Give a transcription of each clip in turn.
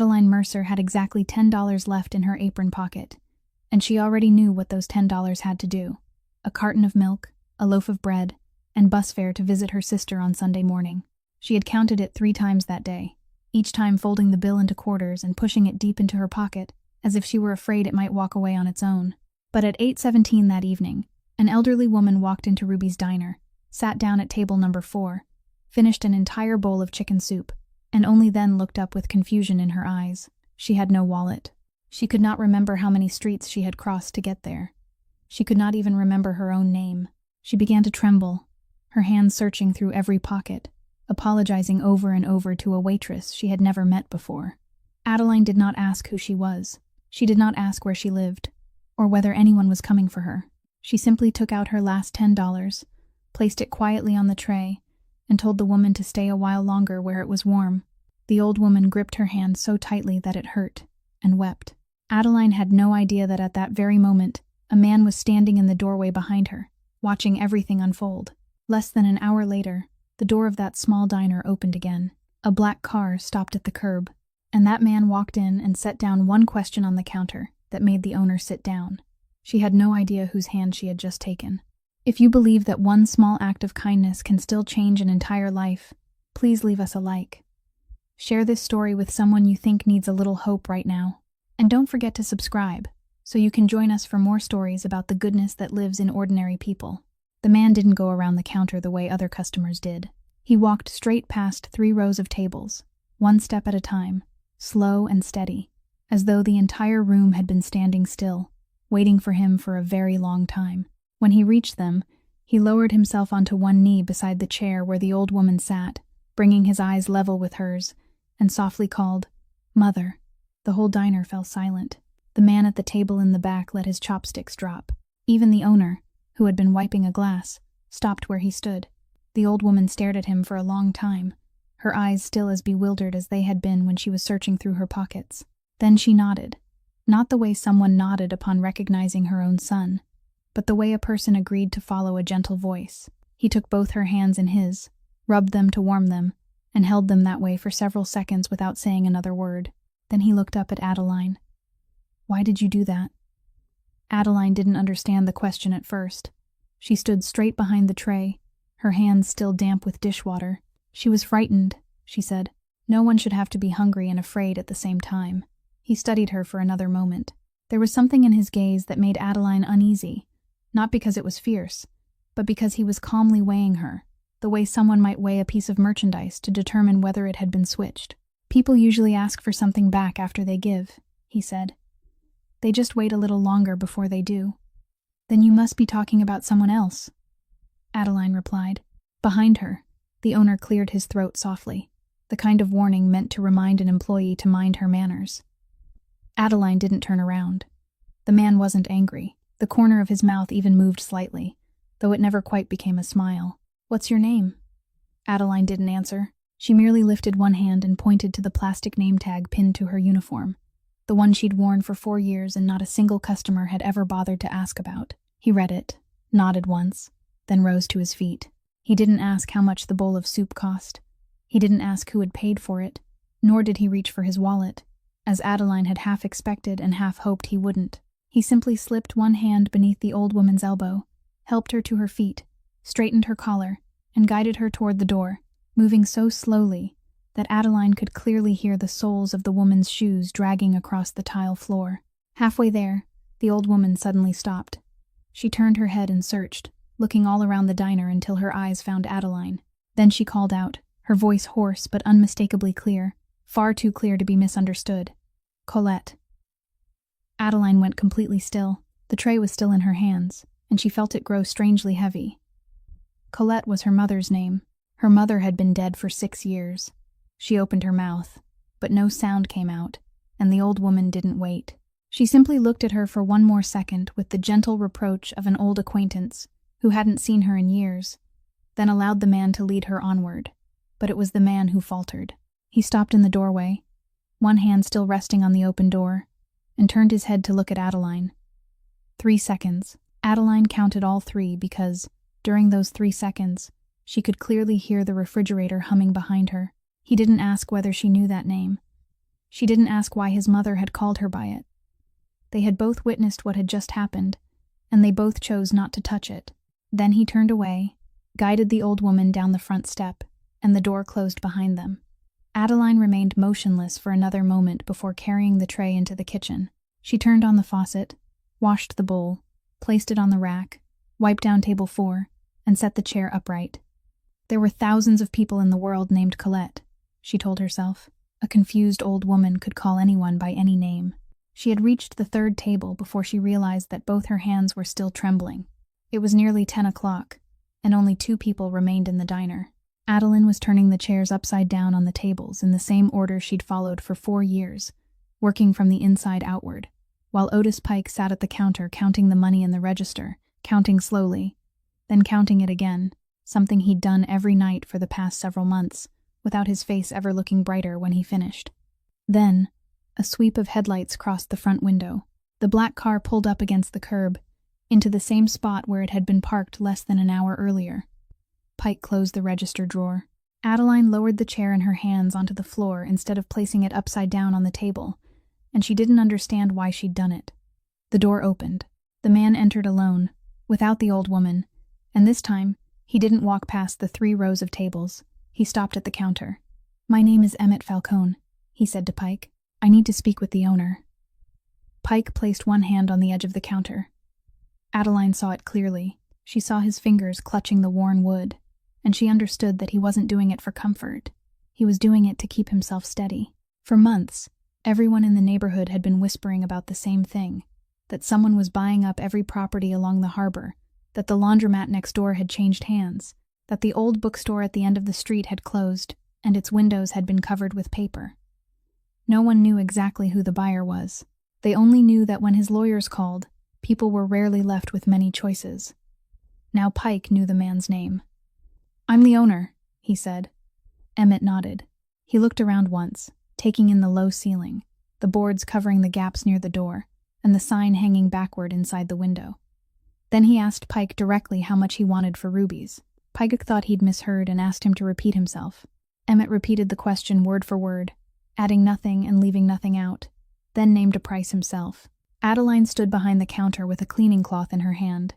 Adeline Mercer had exactly $10 left in her apron pocket, and she already knew what those $10 had to do. A carton of milk, a loaf of bread, and bus fare to visit her sister on Sunday morning. She had counted it 3 times that day, each time folding the bill into quarters and pushing it deep into her pocket, as if she were afraid it might walk away on its own. But at 8:17 that evening, an elderly woman walked into Ruby's diner, sat down at table number 4, finished an entire bowl of chicken soup, and only then looked up with confusion in her eyes. She had no wallet. She could not remember how many streets she had crossed to get there. She could not even remember her own name. She began to tremble, her hands searching through every pocket, apologizing over and over to a waitress she had never met before. Adeline did not ask who she was. She did not ask where she lived, or whether anyone was coming for her. She simply took out her last $10, placed it quietly on the tray, and told the woman to stay a while longer where it was warm. The old woman gripped her hand so tightly that it hurt, and wept. Adeline had no idea that at that very moment, a man was standing in the doorway behind her, watching everything unfold. Less than an hour later, the door of that small diner opened again. A black car stopped at the curb, and that man walked in and set down one question on the counter that made the owner sit down. She had no idea whose hand she had just taken. If you believe that one small act of kindness can still change an entire life, please leave us a like. Share this story with someone you think needs a little hope right now. And don't forget to subscribe, so you can join us for more stories about the goodness that lives in ordinary people. The man didn't go around the counter the way other customers did. He walked straight past 3 rows of tables, one step at a time, slow and steady, as though the entire room had been standing still, waiting for him for a very long time. When he reached them, he lowered himself onto one knee beside the chair where the old woman sat, bringing his eyes level with hers, and softly called, "Mother." The whole diner fell silent. The man at the table in the back let his chopsticks drop. Even the owner, who had been wiping a glass, stopped where he stood. The old woman stared at him for a long time, her eyes still as bewildered as they had been when she was searching through her pockets. Then she nodded, not the way someone nodded upon recognizing her own son, but the way a person agreed to follow a gentle voice. He took both her hands in his, rubbed them to warm them, and held them that way for several seconds without saying another word. Then he looked up at Adeline. "Why did you do that?" Adeline didn't understand the question at first. She stood straight behind the tray, her hands still damp with dishwater. She was frightened, she said. No one should have to be hungry and afraid at the same time. He studied her for another moment. There was something in his gaze that made Adeline uneasy, not because it was fierce, but because he was calmly weighing her, the way someone might weigh a piece of merchandise to determine whether it had been switched. "People usually ask for something back after they give," he said. "They just wait a little longer before they do." "Then you must be talking about someone else," Adeline replied. Behind her, the owner cleared his throat softly, the kind of warning meant to remind an employee to mind her manners. Adeline didn't turn around. The man wasn't angry. The corner of his mouth even moved slightly, though it never quite became a smile. "What's your name?" Adeline didn't answer. She merely lifted one hand and pointed to the plastic name tag pinned to her uniform, the one she'd worn for 4 years and not a single customer had ever bothered to ask about. He read it, nodded once, then rose to his feet. He didn't ask how much the bowl of soup cost. He didn't ask who had paid for it, nor did he reach for his wallet, as Adeline had half expected and half hoped he wouldn't. He simply slipped one hand beneath the old woman's elbow, helped her to her feet, straightened her collar, and guided her toward the door, moving so slowly that Adeline could clearly hear the soles of the woman's shoes dragging across the tile floor. Halfway there, the old woman suddenly stopped. She turned her head and searched, looking all around the diner until her eyes found Adeline. Then she called out, her voice hoarse but unmistakably clear, far too clear to be misunderstood. "Colette." Adeline went completely still. The tray was still in her hands, and she felt it grow strangely heavy. Colette was her mother's name. Her mother had been dead for 6 years. She opened her mouth, but no sound came out, and the old woman didn't wait. She simply looked at her for one more second with the gentle reproach of an old acquaintance who hadn't seen her in years, then allowed the man to lead her onward. But it was the man who faltered. He stopped in the doorway, one hand still resting on the open door, and turned his head to look at Adeline. 3 seconds. Adeline counted all 3 because, during those 3 seconds, she could clearly hear the refrigerator humming behind her. He didn't ask whether she knew that name. She didn't ask why his mother had called her by it. They had both witnessed what had just happened, and they both chose not to touch it. Then he turned away, guided the old woman down the front step, and the door closed behind them. Adeline remained motionless for another moment before carrying the tray into the kitchen. She turned on the faucet, washed the bowl, placed it on the rack, wiped down table 4, and set the chair upright. There were thousands of people in the world named Colette, she told herself. A confused old woman could call anyone by any name. She had reached the 3rd table before she realized that both her hands were still trembling. It was nearly 10 o'clock, and only 2 people remained in the diner. Adeline was turning the chairs upside down on the tables in the same order she'd followed for 4 years, working from the inside outward, while Otis Pike sat at the counter counting the money in the register, counting slowly, then counting it again, something he'd done every night for the past several months, without his face ever looking brighter when he finished. Then, a sweep of headlights crossed the front window. The black car pulled up against the curb, into the same spot where it had been parked less than an hour earlier. Pike closed the register drawer. Adeline lowered the chair in her hands onto the floor instead of placing it upside down on the table, and she didn't understand why she'd done it. The door opened. The man entered alone, without the old woman, and this time, he didn't walk past the 3 rows of tables. He stopped at the counter. "My name is Emmett Falcone," he said to Pike. "I need to speak with the owner." Pike placed one hand on the edge of the counter. Adeline saw it clearly. She saw his fingers clutching the worn wood, and she understood that he wasn't doing it for comfort. He was doing it to keep himself steady. For months, everyone in the neighborhood had been whispering about the same thing, that someone was buying up every property along the harbor, that the laundromat next door had changed hands, that the old bookstore at the end of the street had closed, and its windows had been covered with paper. No one knew exactly who the buyer was. They only knew that when his lawyers called, people were rarely left with many choices. Now Pike knew the man's name. "I'm the owner," he said. Emmett nodded. He looked around once, taking in the low ceiling, the boards covering the gaps near the door, and the sign hanging backward inside the window. Then he asked Pike directly how much he wanted for rubies. Pike thought he'd misheard and asked him to repeat himself. Emmett repeated the question word for word, adding nothing and leaving nothing out, then named a price himself. Adeline stood behind the counter with a cleaning cloth in her hand,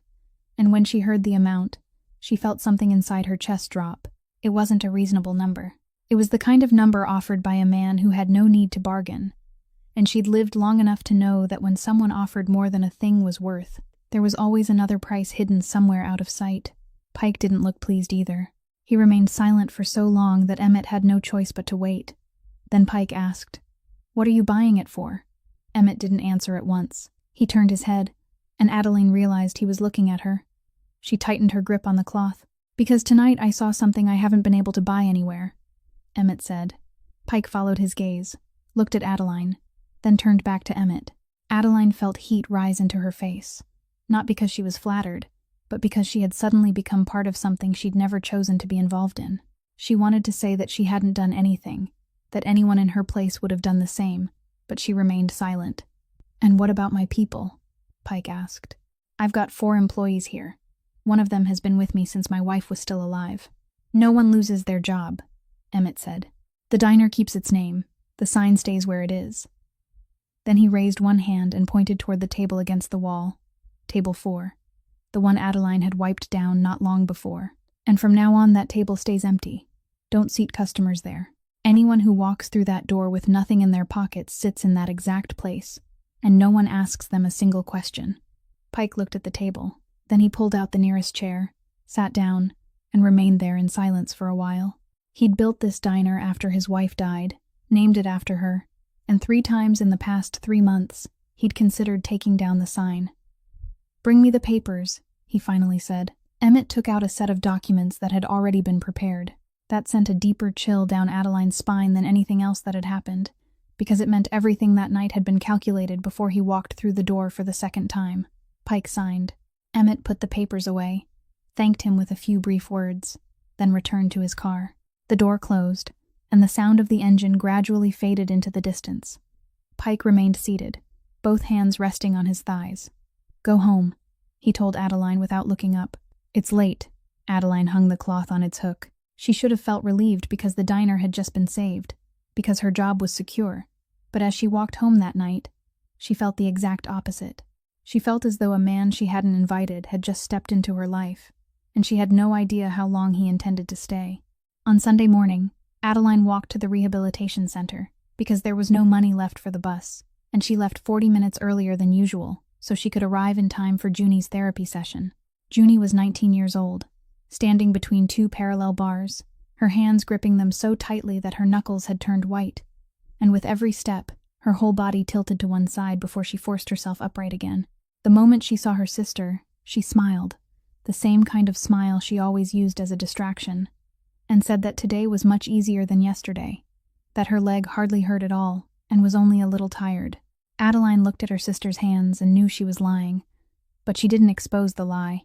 and when she heard the amount, she felt something inside her chest drop. It wasn't a reasonable number. It was the kind of number offered by a man who had no need to bargain, and she'd lived long enough to know that when someone offered more than a thing was worth, there was always another price hidden somewhere out of sight. Pike didn't look pleased either. He remained silent for so long that Emmett had no choice but to wait. Then Pike asked, "What are you buying it for?" Emmett didn't answer at once. He turned his head, and Adeline realized he was looking at her. She tightened her grip on the cloth. "Because tonight I saw something I haven't been able to buy anywhere," Emmett said. Pike followed his gaze, looked at Adeline, then turned back to Emmett. Adeline felt heat rise into her face, not because she was flattered, but because she had suddenly become part of something she'd never chosen to be involved in. She wanted to say that she hadn't done anything, that anyone in her place would have done the same, but she remained silent. "And what about my people?" Pike asked. "I've got 4 employees here. One of them has been with me since my wife was still alive." "No one loses their job," Emmett said. "The diner keeps its name. The sign stays where it is." Then he raised one hand and pointed toward the table against the wall. Table 4. The one Adeline had wiped down not long before. "And from now on that table stays empty. Don't seat customers there. Anyone who walks through that door with nothing in their pockets sits in that exact place, and no one asks them a single question." Pike looked at the table. Then he pulled out the nearest chair, sat down, and remained there in silence for a while. He'd built this diner after his wife died, named it after her, and 3 times in the past 3 months, he'd considered taking down the sign. "Bring me the papers," he finally said. Emmett took out a set of documents that had already been prepared. That sent a deeper chill down Adeline's spine than anything else that had happened, because it meant everything that night had been calculated before he walked through the door for the 2nd time. Pike signed. Emmett put the papers away, thanked him with a few brief words, then returned to his car. The door closed, and the sound of the engine gradually faded into the distance. Pike remained seated, both hands resting on his thighs. "Go home," he told Adeline without looking up. "It's late." Adeline hung the cloth on its hook. She should have felt relieved because the diner had just been saved, because her job was secure. But as she walked home that night, she felt the exact opposite. She felt as though a man she hadn't invited had just stepped into her life, and she had no idea how long he intended to stay. On Sunday morning, Adeline walked to the rehabilitation center because there was no money left for the bus, and she left 40 minutes earlier than usual so she could arrive in time for Junie's therapy session. Junie was 19 years old, standing between two parallel bars, her hands gripping them so tightly that her knuckles had turned white, and with every step, her whole body tilted to one side before she forced herself upright again. The moment she saw her sister, she smiled, the same kind of smile she always used as a distraction, and said that today was much easier than yesterday, that her leg hardly hurt at all and was only a little tired. Adeline looked at her sister's hands and knew she was lying, but she didn't expose the lie,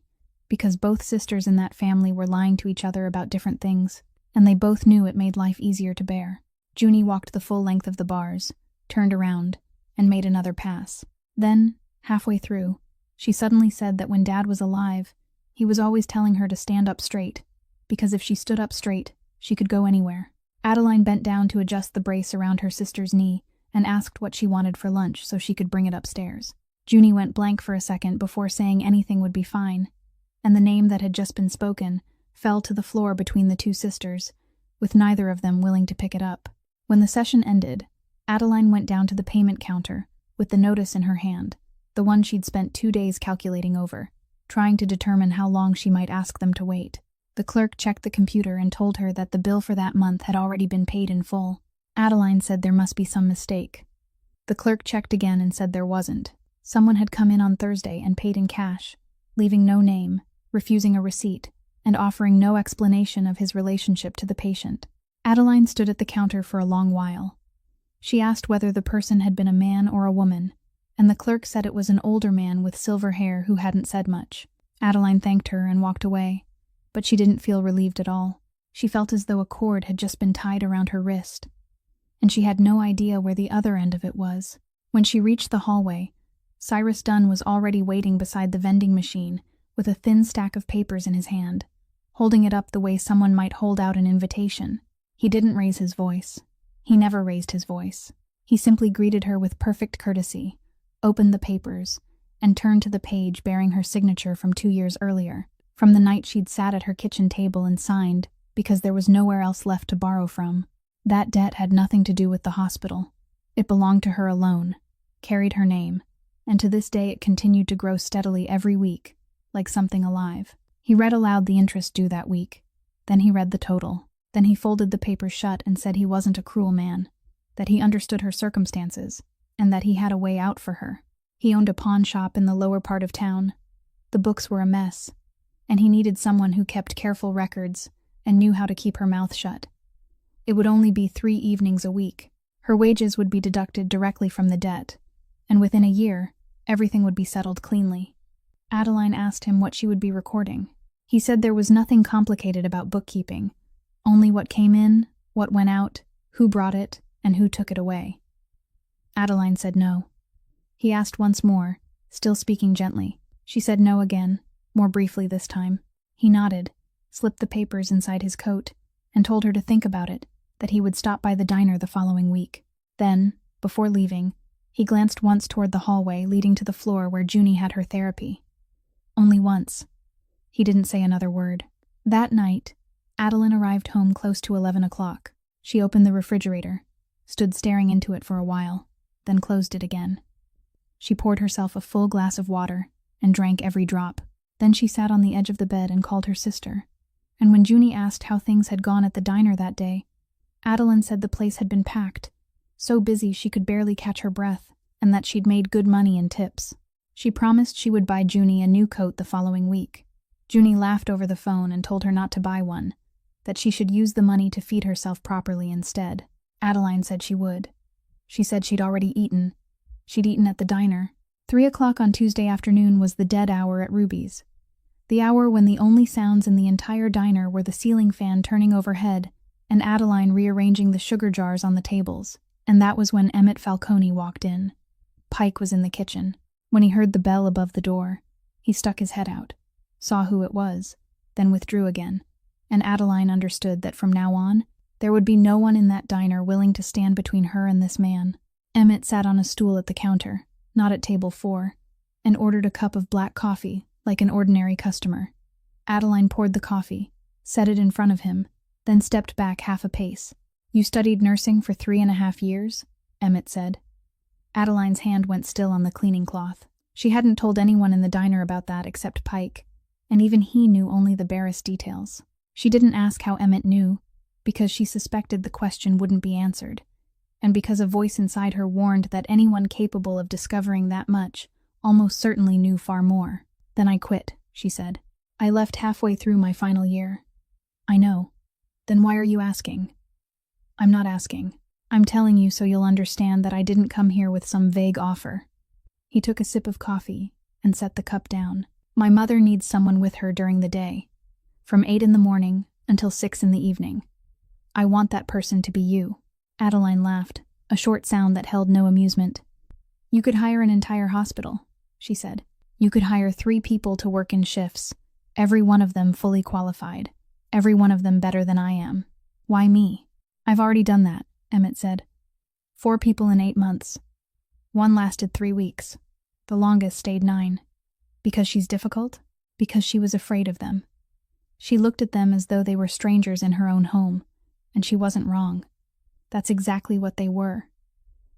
because both sisters in that family were lying to each other about different things, and they both knew it made life easier to bear. Junie walked the full length of the bars, turned around, and made another pass. Then, halfway through, she suddenly said that when Dad was alive, he was always telling her to stand up straight, because if she stood up straight, she could go anywhere. Adeline bent down to adjust the brace around her sister's knee and asked what she wanted for lunch so she could bring it upstairs. Junie went blank for a second before saying anything would be fine, and the name that had just been spoken fell to the floor between the two sisters, with neither of them willing to pick it up. When the session ended, Adeline went down to the payment counter with the notice in her hand, the one she'd spent 2 days calculating over, trying to determine how long she might ask them to wait. The clerk checked the computer and told her that the bill for that month had already been paid in full. Adeline said there must be some mistake. The clerk checked again and said there wasn't. Someone had come in on Thursday and paid in cash, leaving no name, refusing a receipt, and offering no explanation of his relationship to the patient. Adeline stood at the counter for a long while. She asked whether the person had been a man or a woman, and the clerk said it was an older man with silver hair who hadn't said much. Adeline thanked her and walked away, but she didn't feel relieved at all. She felt as though a cord had just been tied around her wrist, and she had no idea where the other end of it was. When she reached the hallway, Cyrus Dunn was already waiting beside the vending machine with a thin stack of papers in his hand, holding it up the way someone might hold out an invitation. He didn't raise his voice. He never raised his voice. He simply greeted her with perfect courtesy, opened the papers, and turned to the page bearing her signature from 2 years earlier, from the night she'd sat at her kitchen table and signed because there was nowhere else left to borrow from. That debt had nothing to do with the hospital. It belonged to her alone, carried her name, and to this day it continued to grow steadily every week, like something alive. He read aloud the interest due that week. Then he read the total. Then he folded the papers shut and said he wasn't a cruel man, that he understood her circumstances, and that he had a way out for her. He owned a pawn shop in the lower part of town. The books were a mess, and he needed someone who kept careful records and knew how to keep her mouth shut. It would only be 3 evenings a week. Her wages would be deducted directly from the debt, and within a year, everything would be settled cleanly. Adeline asked him what she would be recording. He said there was nothing complicated about bookkeeping, only what came in, what went out, who brought it, and who took it away. Adeline said no. He asked once more, still speaking gently. She said no again, more briefly this time. He nodded, slipped the papers inside his coat, and told her to think about it, that he would stop by the diner the following week. Then, before leaving, he glanced once toward the hallway leading to the floor where Junie had her therapy. Only once. He didn't say another word. That night, Adeline arrived home close to 11 o'clock. She opened the refrigerator, stood staring into it for a while, then closed it again. She poured herself a full glass of water and drank every drop. Then she sat on the edge of the bed and called her sister. And when Junie asked how things had gone at the diner that day, Adeline said the place had been packed, so busy she could barely catch her breath, and that she'd made good money in tips. She promised she would buy Junie a new coat the following week. Junie laughed over the phone and told her not to buy one, that she should use the money to feed herself properly instead. Adeline said she would. She said she'd already eaten. She'd eaten at the diner. 3 o'clock on Tuesday afternoon was the dead hour at Ruby's. The hour when the only sounds in the entire diner were the ceiling fan turning overhead and Adeline rearranging the sugar jars on the tables. And that was when Emmett Falcone walked in. Pike was in the kitchen. When he heard the bell above the door, he stuck his head out, saw who it was, then withdrew again, and Adeline understood that from now on, there would be no one in that diner willing to stand between her and this man. Emmett sat on a stool at the counter, not at table 4, and ordered a cup of black coffee like an ordinary customer. Adeline poured the coffee, set it in front of him, then stepped back half a pace. "You studied nursing for 3.5 years?" Emmett said. Adeline's hand went still on the cleaning cloth. She hadn't told anyone in the diner about that except Pike, and even he knew only the barest details. She didn't ask how Emmett knew, because she suspected the question wouldn't be answered, and because a voice inside her warned that anyone capable of discovering that much almost certainly knew far more. "Then I quit," she said. "I left halfway through my final year." "I know. Then why are you asking?" "I'm not asking. I'm telling you so you'll understand that I didn't come here with some vague offer." He took a sip of coffee and set the cup down. "My mother needs someone with her during the day, from 8 in the morning until 6 in the evening. I want that person to be you." Adeline laughed, a short sound that held no amusement. "You could hire an entire hospital," she said. "You could hire 3 people to work in shifts, every one of them fully qualified, every one of them better than I am. Why me?" "I've already done that," Emmett said. 4 people in 8 months. One lasted 3 weeks. The longest stayed 9. Because she's difficult? Because she was afraid of them. She looked at them as though they were strangers in her own home, and she wasn't wrong. That's exactly what they were.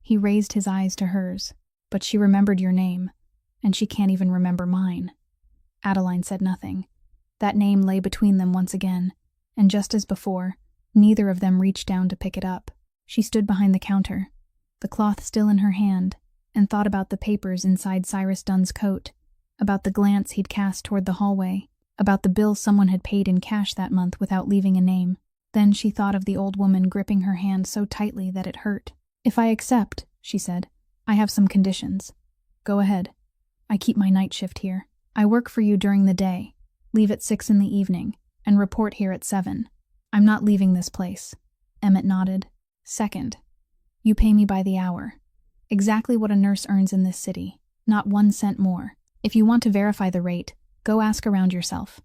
He raised his eyes to hers. "But she remembered your name, and she can't even remember mine." Adeline said nothing. That name lay between them once again, and just as before, neither of them reached down to pick it up. She stood behind the counter, the cloth still in her hand, and thought about the papers inside Cyrus Dunn's coat, about the glance he'd cast toward the hallway, about the bill someone had paid in cash that month without leaving a name. Then she thought of the old woman gripping her hand so tightly that it hurt. "If I accept," she said, "I have some conditions." "Go ahead. I keep my night shift here. I work for you during the day, leave at 6 in the evening, and report here at 7. I'm not leaving this place." Emmett nodded. "Second, you pay me by the hour. Exactly what a nurse earns in this city, not 1 cent more. If you want to verify the rate, go ask around yourself."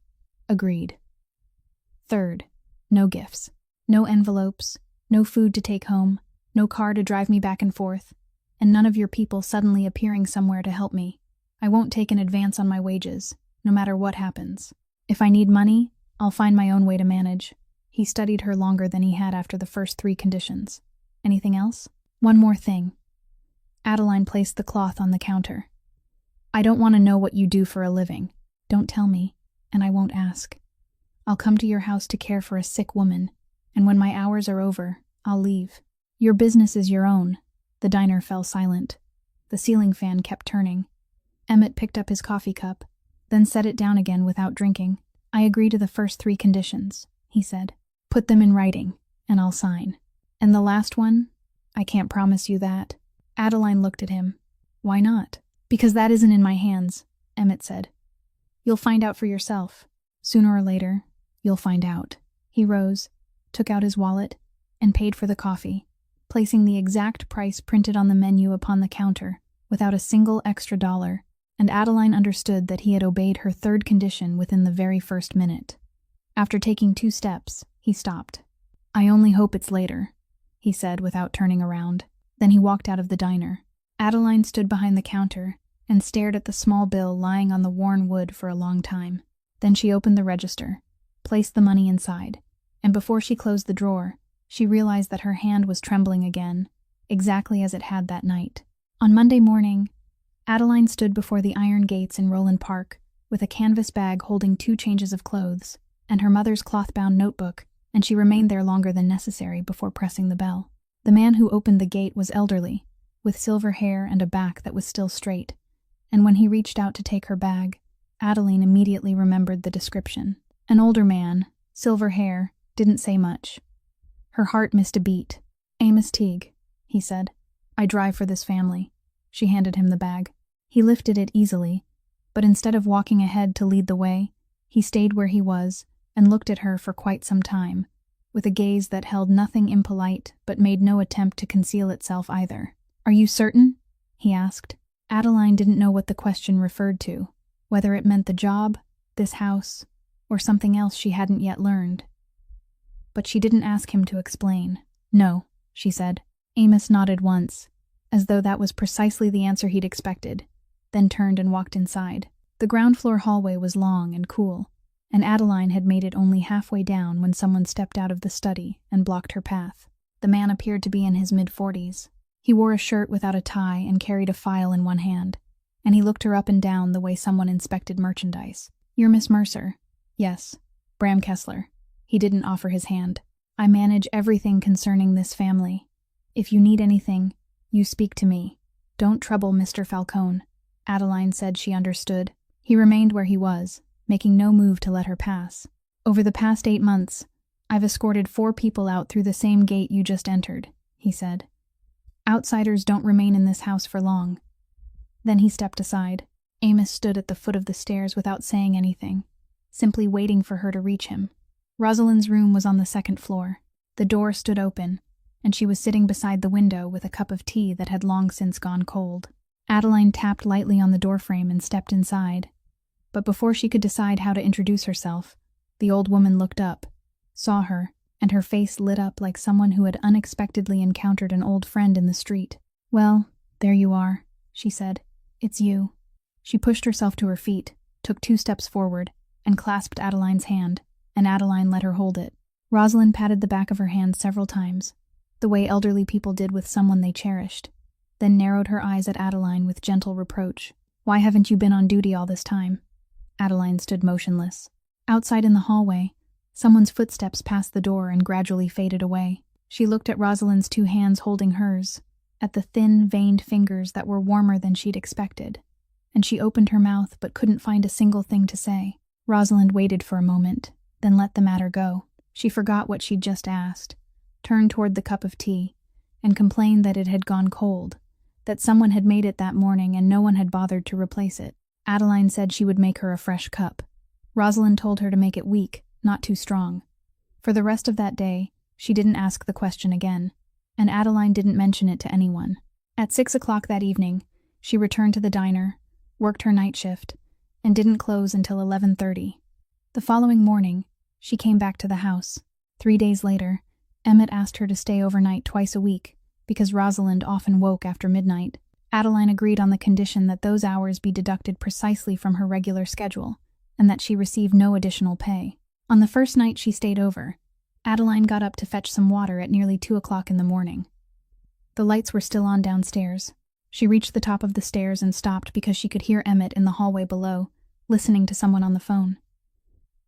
"Agreed." "Third, no gifts. No envelopes, no food to take home, no car to drive me back and forth, and none of your people suddenly appearing somewhere to help me. I won't take an advance on my wages, no matter what happens. If I need money, I'll find my own way to manage." He studied her longer than he had after the first 3 conditions. "Anything else?" "One more thing." Adeline placed the cloth on the counter. "I don't want to know what you do for a living. Don't tell me, and I won't ask. I'll come to your house to care for a sick woman, and when my hours are over, I'll leave. Your business is your own." The diner fell silent. The ceiling fan kept turning. Emmett picked up his coffee cup, then set it down again without drinking. "I agree to the first 3 conditions," he said. "Put them in writing, and I'll sign. And the last one? I can't promise you that." Adeline looked at him. "Why not?" "Because that isn't in my hands," Emmett said. "You'll find out for yourself. Sooner or later, you'll find out." He rose, took out his wallet, and paid for the coffee, placing the exact price printed on the menu upon the counter, without a single extra dollar, and Adeline understood that he had obeyed her 3rd condition within the very first minute. After taking 2 steps, he stopped. "I only hope it's later," he said without turning around. Then he walked out of the diner. Adeline stood behind the counter and stared at the small bill lying on the worn wood for a long time. Then she opened the register, placed the money inside, and before she closed the drawer, she realized that her hand was trembling again, exactly as it had that night. On Monday morning, Adeline stood before the iron gates in Roland Park with a canvas bag holding 2 changes of clothes and her mother's cloth-bound notebook, and she remained there longer than necessary before pressing the bell. The man who opened the gate was elderly, with silver hair and a back that was still straight, and when he reached out to take her bag, Adeline immediately remembered the description. An older man, silver hair, didn't say much. Her heart missed a beat. "Amos Teague," he said. "I drive for this family." She handed him the bag. He lifted it easily, but instead of walking ahead to lead the way, he stayed where he was and looked at her for quite some time, with a gaze that held nothing impolite but made no attempt to conceal itself either. "Are you certain?" he asked. Adeline didn't know what the question referred to, whether it meant the job, this house, or something else she hadn't yet learned. But she didn't ask him to explain. "No," she said. Amos nodded once, as though that was precisely the answer he'd expected, then turned and walked inside. The ground floor hallway was long and cool, and Adeline had made it only halfway down when someone stepped out of the study and blocked her path. The man appeared to be in his mid-40s. He wore a shirt without a tie and carried a file in one hand, and he looked her up and down the way someone inspected merchandise. "You're Miss Mercer?" "Yes. Bram Kessler." He didn't offer his hand. "I manage everything concerning this family. If you need anything, you speak to me. Don't trouble Mr. Falcone." Adeline said she understood. He remained where he was, making no move to let her pass. "Over the past 8 months, I've escorted 4 people out through the same gate you just entered," he said. "Outsiders don't remain in this house for long." Then he stepped aside. Amos stood at the foot of the stairs without saying anything, simply waiting for her to reach him. Rosalind's room was on the 2nd floor. The door stood open, and she was sitting beside the window with a cup of tea that had long since gone cold. Adeline tapped lightly on the doorframe and stepped inside. But before she could decide how to introduce herself, the old woman looked up, saw her, and her face lit up like someone who had unexpectedly encountered an old friend in the street. "Well, there you are," she said. "It's you." She pushed herself to her feet, took 2 steps forward, and clasped Adeline's hand, and Adeline let her hold it. Rosalind patted the back of her hand several times, the way elderly people did with someone they cherished, then narrowed her eyes at Adeline with gentle reproach. "Why haven't you been on duty all this time?" Adeline stood motionless. Outside in the hallway, someone's footsteps passed the door and gradually faded away. She looked at Rosalind's 2 hands holding hers, at the thin, veined fingers that were warmer than she'd expected, and she opened her mouth but couldn't find a single thing to say. Rosalind waited for a moment, then let the matter go. She forgot what she'd just asked, turned toward the cup of tea, and complained that it had gone cold, that someone had made it that morning and no one had bothered to replace it. Adeline said she would make her a fresh cup. Rosalind told her to make it weak, not too strong. For the rest of that day, she didn't ask the question again, and Adeline didn't mention it to anyone. At 6 o'clock that evening, she returned to the diner, worked her night shift, and didn't close until 11:30. The following morning, she came back to the house. 3 days later, Emmett asked her to stay overnight twice a week, because Rosalind often woke after midnight. Adeline agreed on the condition that those hours be deducted precisely from her regular schedule, and that she receive no additional pay. On the first night she stayed over, Adeline got up to fetch some water at nearly 2 o'clock in the morning. The lights were still on downstairs. She reached the top of the stairs and stopped because she could hear Emmett in the hallway below, listening to someone on the phone.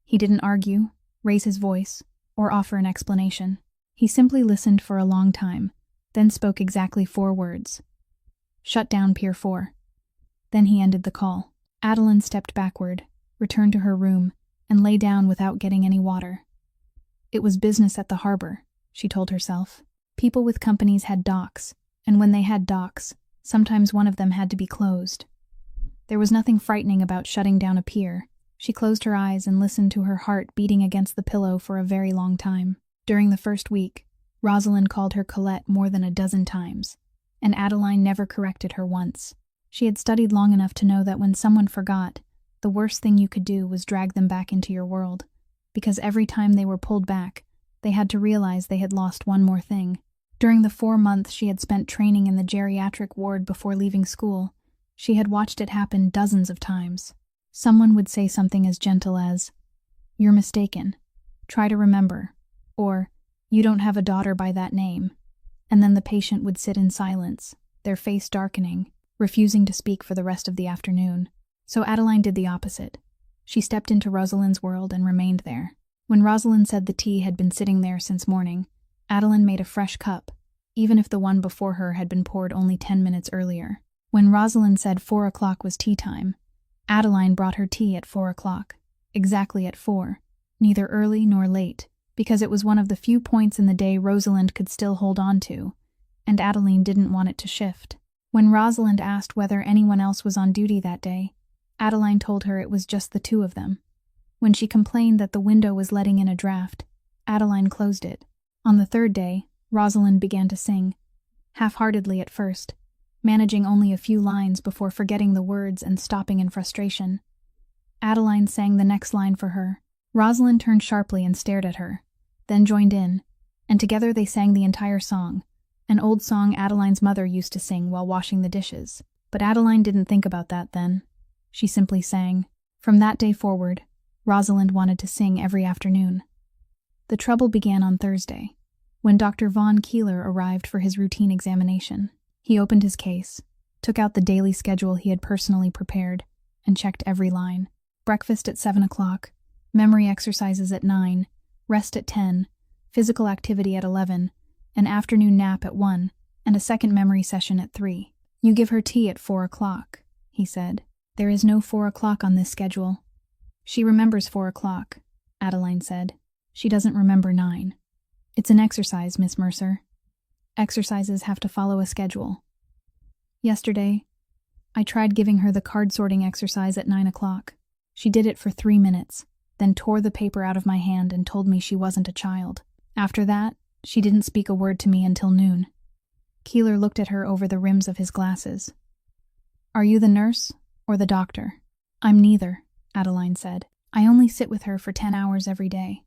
He didn't argue, raise his voice, or offer an explanation. He simply listened for a long time, then spoke exactly 4 words. "Shut down Pier 4. Then he ended the call. Adeline stepped backward, returned to her room, and lay down without getting any water. It was business at the harbor, she told herself. People with companies had docks, and when they had docks, sometimes one of them had to be closed. There was nothing frightening about shutting down a pier. She closed her eyes and listened to her heart beating against the pillow for a very long time. During the first week, Rosalind called her Colette more than a dozen times, and Adeline never corrected her once. She had studied long enough to know that when someone forgot, the worst thing you could do was drag them back into your world, because every time they were pulled back, they had to realize they had lost one more thing. During the 4 months she had spent training in the geriatric ward before leaving school, she had watched it happen dozens of times. Someone would say something as gentle as, "You're mistaken. Try to remember," or, "You don't have a daughter by that name," and then the patient would sit in silence, their face darkening, refusing to speak for the rest of the afternoon. So Adeline did the opposite. She stepped into Rosalind's world and remained there. When Rosalind said the tea had been sitting there since morning, Adeline made a fresh cup, even if the one before her had been poured only 10 minutes earlier. When Rosalind said 4 o'clock was tea time, Adeline brought her tea at 4 o'clock, exactly at 4, neither early nor late, because it was one of the few points in the day Rosalind could still hold on to, and Adeline didn't want it to shift. When Rosalind asked whether anyone else was on duty that day, Adeline told her it was just the 2 of them. When she complained that the window was letting in a draft, Adeline closed it. On the 3rd day, Rosalind began to sing, half-heartedly at first, managing only a few lines before forgetting the words and stopping in frustration. Adeline sang the next line for her. Rosalind turned sharply and stared at her, then joined in, and together they sang the entire song, An old song Adeline's mother used to sing while washing the dishes. But Adeline didn't think about that then. She simply sang. From that day forward, Rosalind wanted to sing every afternoon. The trouble began on Thursday, when Dr. Von Keeler arrived for his routine examination. He opened his case, took out the daily schedule he had personally prepared, and checked every line. Breakfast at 7 o'clock, memory exercises at 9, rest at 10, physical activity at 11, an afternoon nap at 1, and a second memory session at 3. You give her tea at 4 o'clock, he said. There is no 4 o'clock on this schedule. She remembers 4 o'clock, Adeline said. She doesn't remember 9. It's an exercise, Miss Mercer. Exercises have to follow a schedule. Yesterday, I tried giving her the card sorting exercise at 9 o'clock. She did it for 3 minutes, then tore the paper out of my hand and told me she wasn't a child. After that, she didn't speak a word to me until noon. Keeler looked at her over the rims of his glasses. Are you the nurse or the doctor? I'm neither, Adeline said. I only sit with her for 10 hours every day.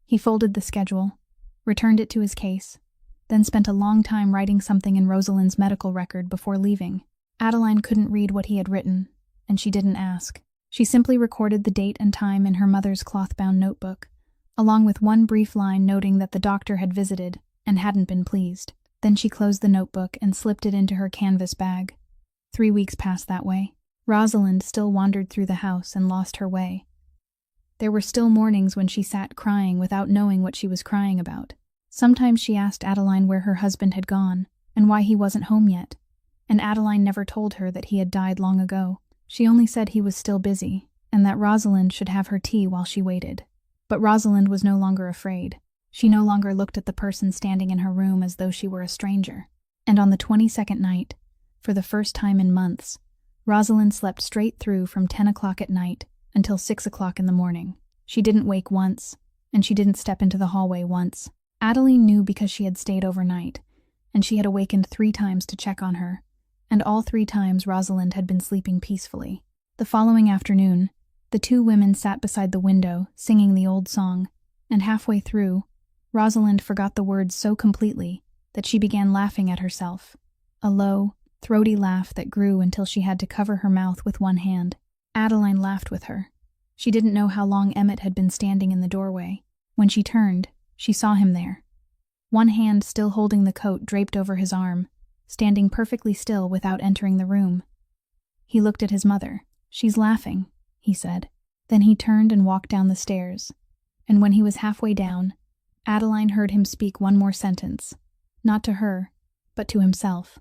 He folded the schedule, returned it to his case, then spent a long time writing something in Rosalind's medical record before leaving. Adeline couldn't read what he had written, and she didn't ask. She simply recorded the date and time in her mother's cloth-bound notebook, along with one brief line noting that the doctor had visited and hadn't been pleased. Then she closed the notebook and slipped it into her canvas bag. 3 weeks passed that way. Rosalind still wandered through the house and lost her way. There were still mornings when she sat crying without knowing what she was crying about. Sometimes she asked Adeline where her husband had gone and why he wasn't home yet, and Adeline never told her that he had died long ago. She only said he was still busy, and that Rosalind should have her tea while she waited. But Rosalind was no longer afraid. She no longer looked at the person standing in her room as though she were a stranger. And on the 22nd night, for the first time in months, Rosalind slept straight through from 10 o'clock at night until 6 o'clock in the morning. She didn't wake once, and she didn't step into the hallway once. Adeline knew because she had stayed overnight, and she had awakened 3 times to check on her, and all 3 times Rosalind had been sleeping peacefully. The following afternoon, the 2 women sat beside the window, singing the old song, and halfway through, Rosalind forgot the words so completely that she began laughing at herself, a low, throaty laugh that grew until she had to cover her mouth with one hand. Adeline laughed with her. She didn't know how long Emmett had been standing in the doorway. When she turned, she saw him there, one hand still holding the coat draped over his arm, standing perfectly still without entering the room. He looked at his mother. She's laughing, he said. Then he turned and walked down the stairs, and when he was halfway down, Adeline heard him speak one more sentence, not to her, but to himself.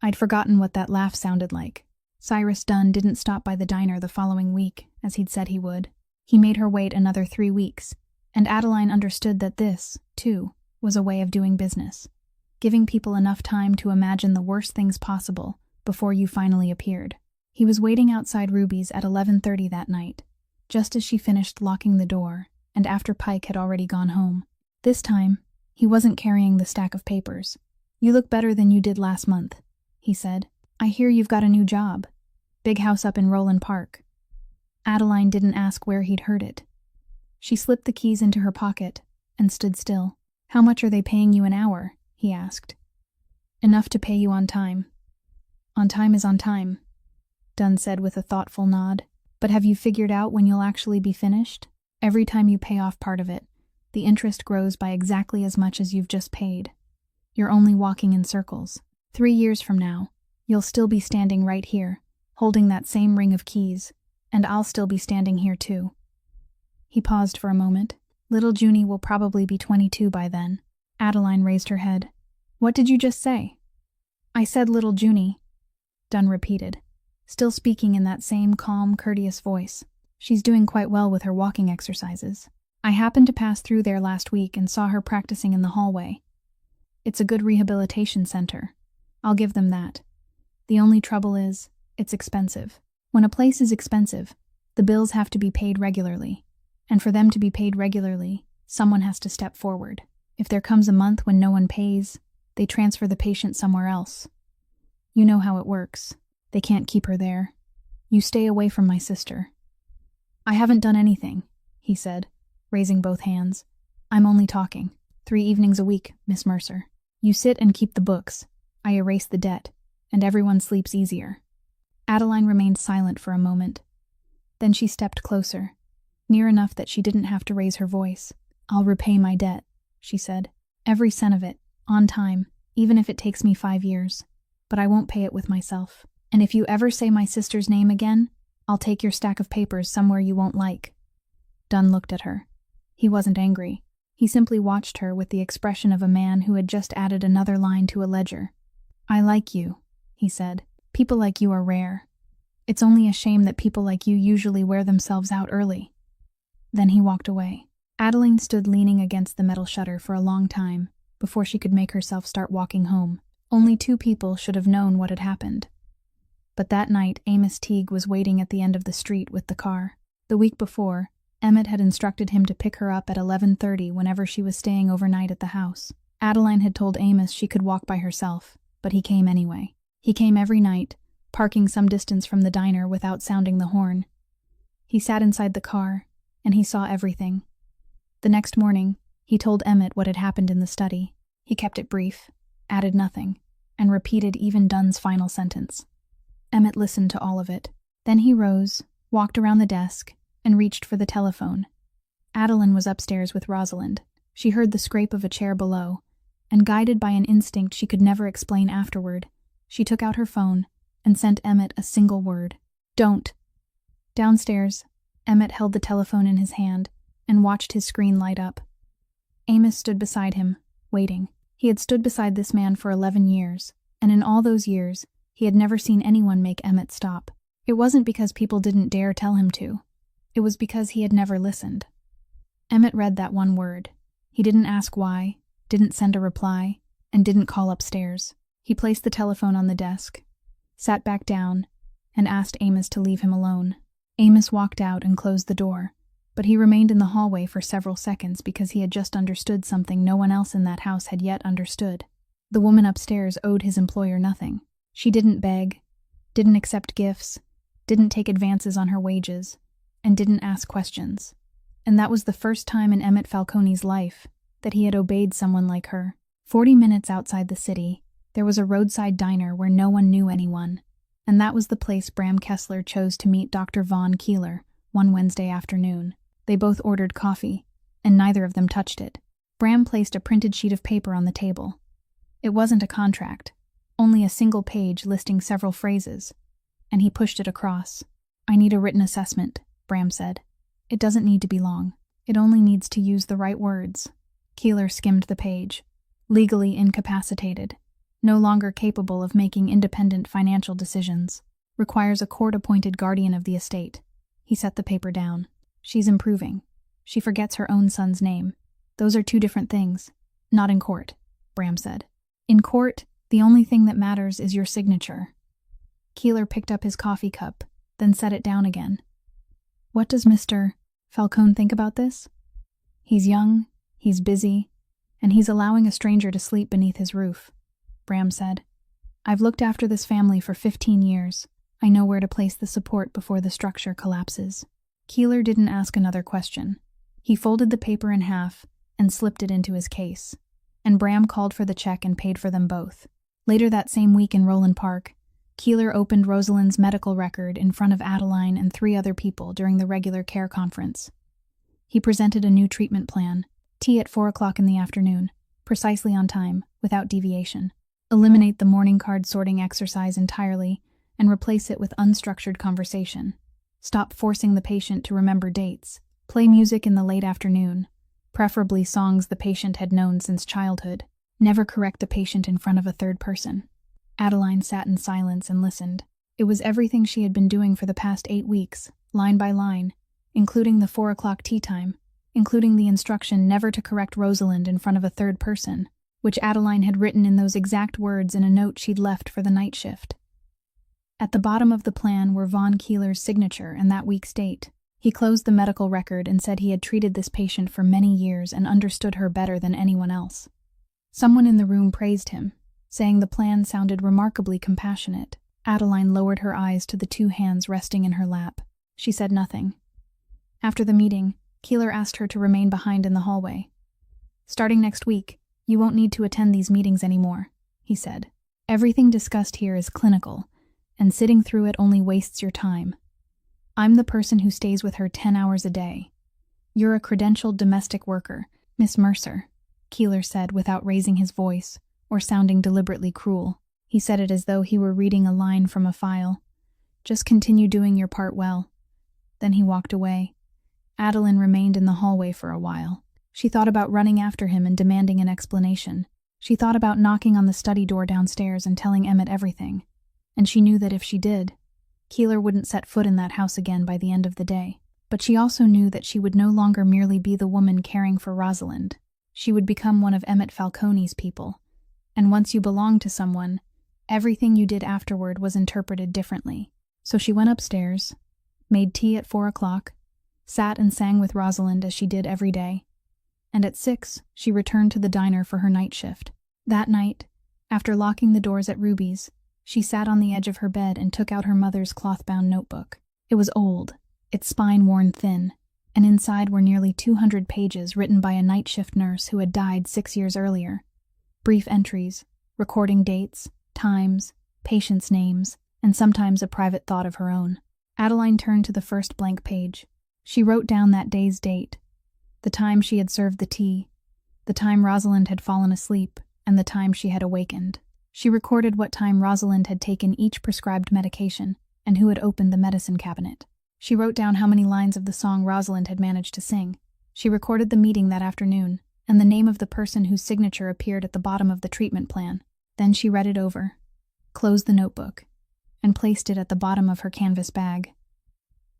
I'd forgotten what that laugh sounded like. Cyrus Dunn didn't stop by the diner the following week, as he'd said he would. He made her wait another 3 weeks, and Adeline understood that this, too, was a way of doing business, giving people enough time to imagine the worst things possible before you finally appeared. He was waiting outside Ruby's at 11:30 that night, just as she finished locking the door, and after Pike had already gone home. This time, he wasn't carrying the stack of papers. You look better than you did last month, he said. I hear you've got a new job. Big house up in Roland Park. Adeline didn't ask where he'd heard it. She slipped the keys into her pocket and stood still. How much are they paying you an hour? He asked. Enough to pay you on time. On time is on time, Dunn said with a thoughtful nod. But have you figured out when you'll actually be finished? Every time you pay off part of it, the interest grows by exactly as much as you've just paid. You're only walking in circles. 3 years from now, you'll still be standing right here, holding that same ring of keys, and I'll still be standing here too. He paused for a moment. Little Junie will probably be 22 by then. Adeline raised her head. What did you just say? I said little Junie, Dunn repeated, still speaking in that same calm, courteous voice. She's doing quite well with her walking exercises. I happened to pass through there last week and saw her practicing in the hallway. It's a good rehabilitation center. I'll give them that. The only trouble is, it's expensive. When a place is expensive, the bills have to be paid regularly. And for them to be paid regularly, someone has to step forward. If there comes a month when no one pays, they transfer the patient somewhere else. You know how it works. They can't keep her there. You stay away from my sister. I haven't done anything, he said, raising both hands. I'm only talking. 3 evenings a week, Miss Mercer. You sit and keep the books. I erase the debt, and everyone sleeps easier." Adeline remained silent for a moment. Then she stepped closer, near enough that she didn't have to raise her voice. "I'll repay my debt," she said. "Every cent of it, on time, even if it takes me 5 years. But I won't pay it with myself. And if you ever say my sister's name again, I'll take your stack of papers somewhere you won't like." Dunn looked at her. He wasn't angry. He simply watched her with the expression of a man who had just added another line to a ledger. "I like you," he said. "People like you are rare. It's only a shame that people like you usually wear themselves out early." Then he walked away. Adeline stood leaning against the metal shutter for a long time before she could make herself start walking home. Only 2 people should have known what had happened. But that night, Amos Teague was waiting at the end of the street with the car. The week before, Emmett had instructed him to pick her up at 11:30 whenever she was staying overnight at the house. Adeline had told Amos she could walk by herself, but he came anyway. He came every night, parking some distance from the diner without sounding the horn. He sat inside the car, and he saw everything. The next morning, he told Emmett what had happened in the study. He kept it brief, added nothing, and repeated even Dunn's final sentence. Emmett listened to all of it. Then he rose, walked around the desk, and reached for the telephone. Adeline was upstairs with Rosalind. She heard the scrape of a chair below, and guided by an instinct she could never explain afterward, she took out her phone and sent Emmett a single word: "Don't." Downstairs, Emmett held the telephone in his hand and watched his screen light up. Amos stood beside him, waiting. He had stood beside this man for 11 years, and in all those years, he had never seen anyone make Emmett stop. It wasn't because people didn't dare tell him to. It was because he had never listened. Emmett read that one word. He didn't ask why, didn't send a reply, and didn't call upstairs. He placed the telephone on the desk, sat back down, and asked Amos to leave him alone. Amos walked out and closed the door, but he remained in the hallway for several seconds because he had just understood something no one else in that house had yet understood. The woman upstairs owed his employer nothing. She didn't beg, didn't accept gifts, didn't take advances on her wages, and didn't ask questions. And that was the first time in Emmett Falcone's life that he had obeyed someone like her. 40 minutes outside the city, there was a roadside diner where no one knew anyone, and that was the place Bram Kessler chose to meet Dr. Vaughn Keeler one Wednesday afternoon. They both ordered coffee, and neither of them touched it. Bram placed a printed sheet of paper on the table. It wasn't a contract, only a single page listing several phrases, and he pushed it across. "I need a written assessment," Bram said. "It doesn't need to be long. It only needs to use the right words." Keeler skimmed the page. "Legally incapacitated. No longer capable of making independent financial decisions. Requires a court-appointed guardian of the estate." He set the paper down. "She's improving. She forgets her own son's name. Those are 2 different things. Not in court," Bram said. "In court, the only thing that matters is your signature." Keeler picked up his coffee cup, then set it down again. "What does Mr. Falcone think about this?" "He's young, he's busy, and he's allowing a stranger to sleep beneath his roof," Bram said. "I've looked after this family for 15 years. I know where to place the support before the structure collapses." Keeler didn't ask another question. He folded the paper in half and slipped it into his case, and Bram called for the check and paid for them both. Later that same week in Roland Park, Keeler opened Rosalind's medical record in front of Adeline and 3 other people during the regular care conference. He presented a new treatment plan: tea at 4 o'clock in the afternoon, precisely on time, without deviation. Eliminate the morning card sorting exercise entirely and replace it with unstructured conversation. Stop forcing the patient to remember dates. Play music in the late afternoon, preferably songs the patient had known since childhood. Never correct the patient in front of a third person. Adeline sat in silence and listened. It was everything she had been doing for the past 8 weeks, line by line, including the 4 o'clock tea time, including the instruction never to correct Rosalind in front of a third person, which Adeline had written in those exact words in a note she'd left for the night shift. At the bottom of the plan were Vaughn Keeler's signature and that week's date. He closed the medical record and said he had treated this patient for many years and understood her better than anyone else. Someone in the room praised him, saying the plan sounded remarkably compassionate. Adeline lowered her eyes to the 2 hands resting in her lap. She said nothing. After the meeting, Keeler asked her to remain behind in the hallway. "Starting next week, "You won't need to attend these meetings anymore," he said. "Everything discussed here is clinical, and sitting through it only wastes your time. I'm the person who stays with her 10 hours a day. You're a credentialed domestic worker, Miss Mercer," Keeler said without raising his voice or sounding deliberately cruel. He said it as though he were reading a line from a file. "Just continue doing your part well." Then he walked away. Adeline remained in the hallway for a while. She thought about running after him and demanding an explanation. She thought about knocking on the study door downstairs and telling Emmett everything. And she knew that if she did, Keeler wouldn't set foot in that house again by the end of the day. But she also knew that she would no longer merely be the woman caring for Rosalind. She would become one of Emmett Falcone's people. And once you belonged to someone, everything you did afterward was interpreted differently. So she went upstairs, made tea at 4 o'clock, sat and sang with Rosalind as she did every day, and at 6 she returned to the diner for her night shift. That night, after locking the doors at Ruby's, she sat on the edge of her bed and took out her mother's cloth-bound notebook. It was old, its spine worn thin, and inside were nearly 200 pages written by a night shift nurse who had died 6 years earlier. Brief entries, recording dates, times, patients' names, and sometimes a private thought of her own. Adeline turned to the first blank page. She wrote down that day's date, the time she had served the tea, the time Rosalind had fallen asleep, and the time she had awakened. She recorded what time Rosalind had taken each prescribed medication and who had opened the medicine cabinet. She wrote down how many lines of the song Rosalind had managed to sing. She recorded the meeting that afternoon and the name of the person whose signature appeared at the bottom of the treatment plan. Then she read it over, closed the notebook, and placed it at the bottom of her canvas bag.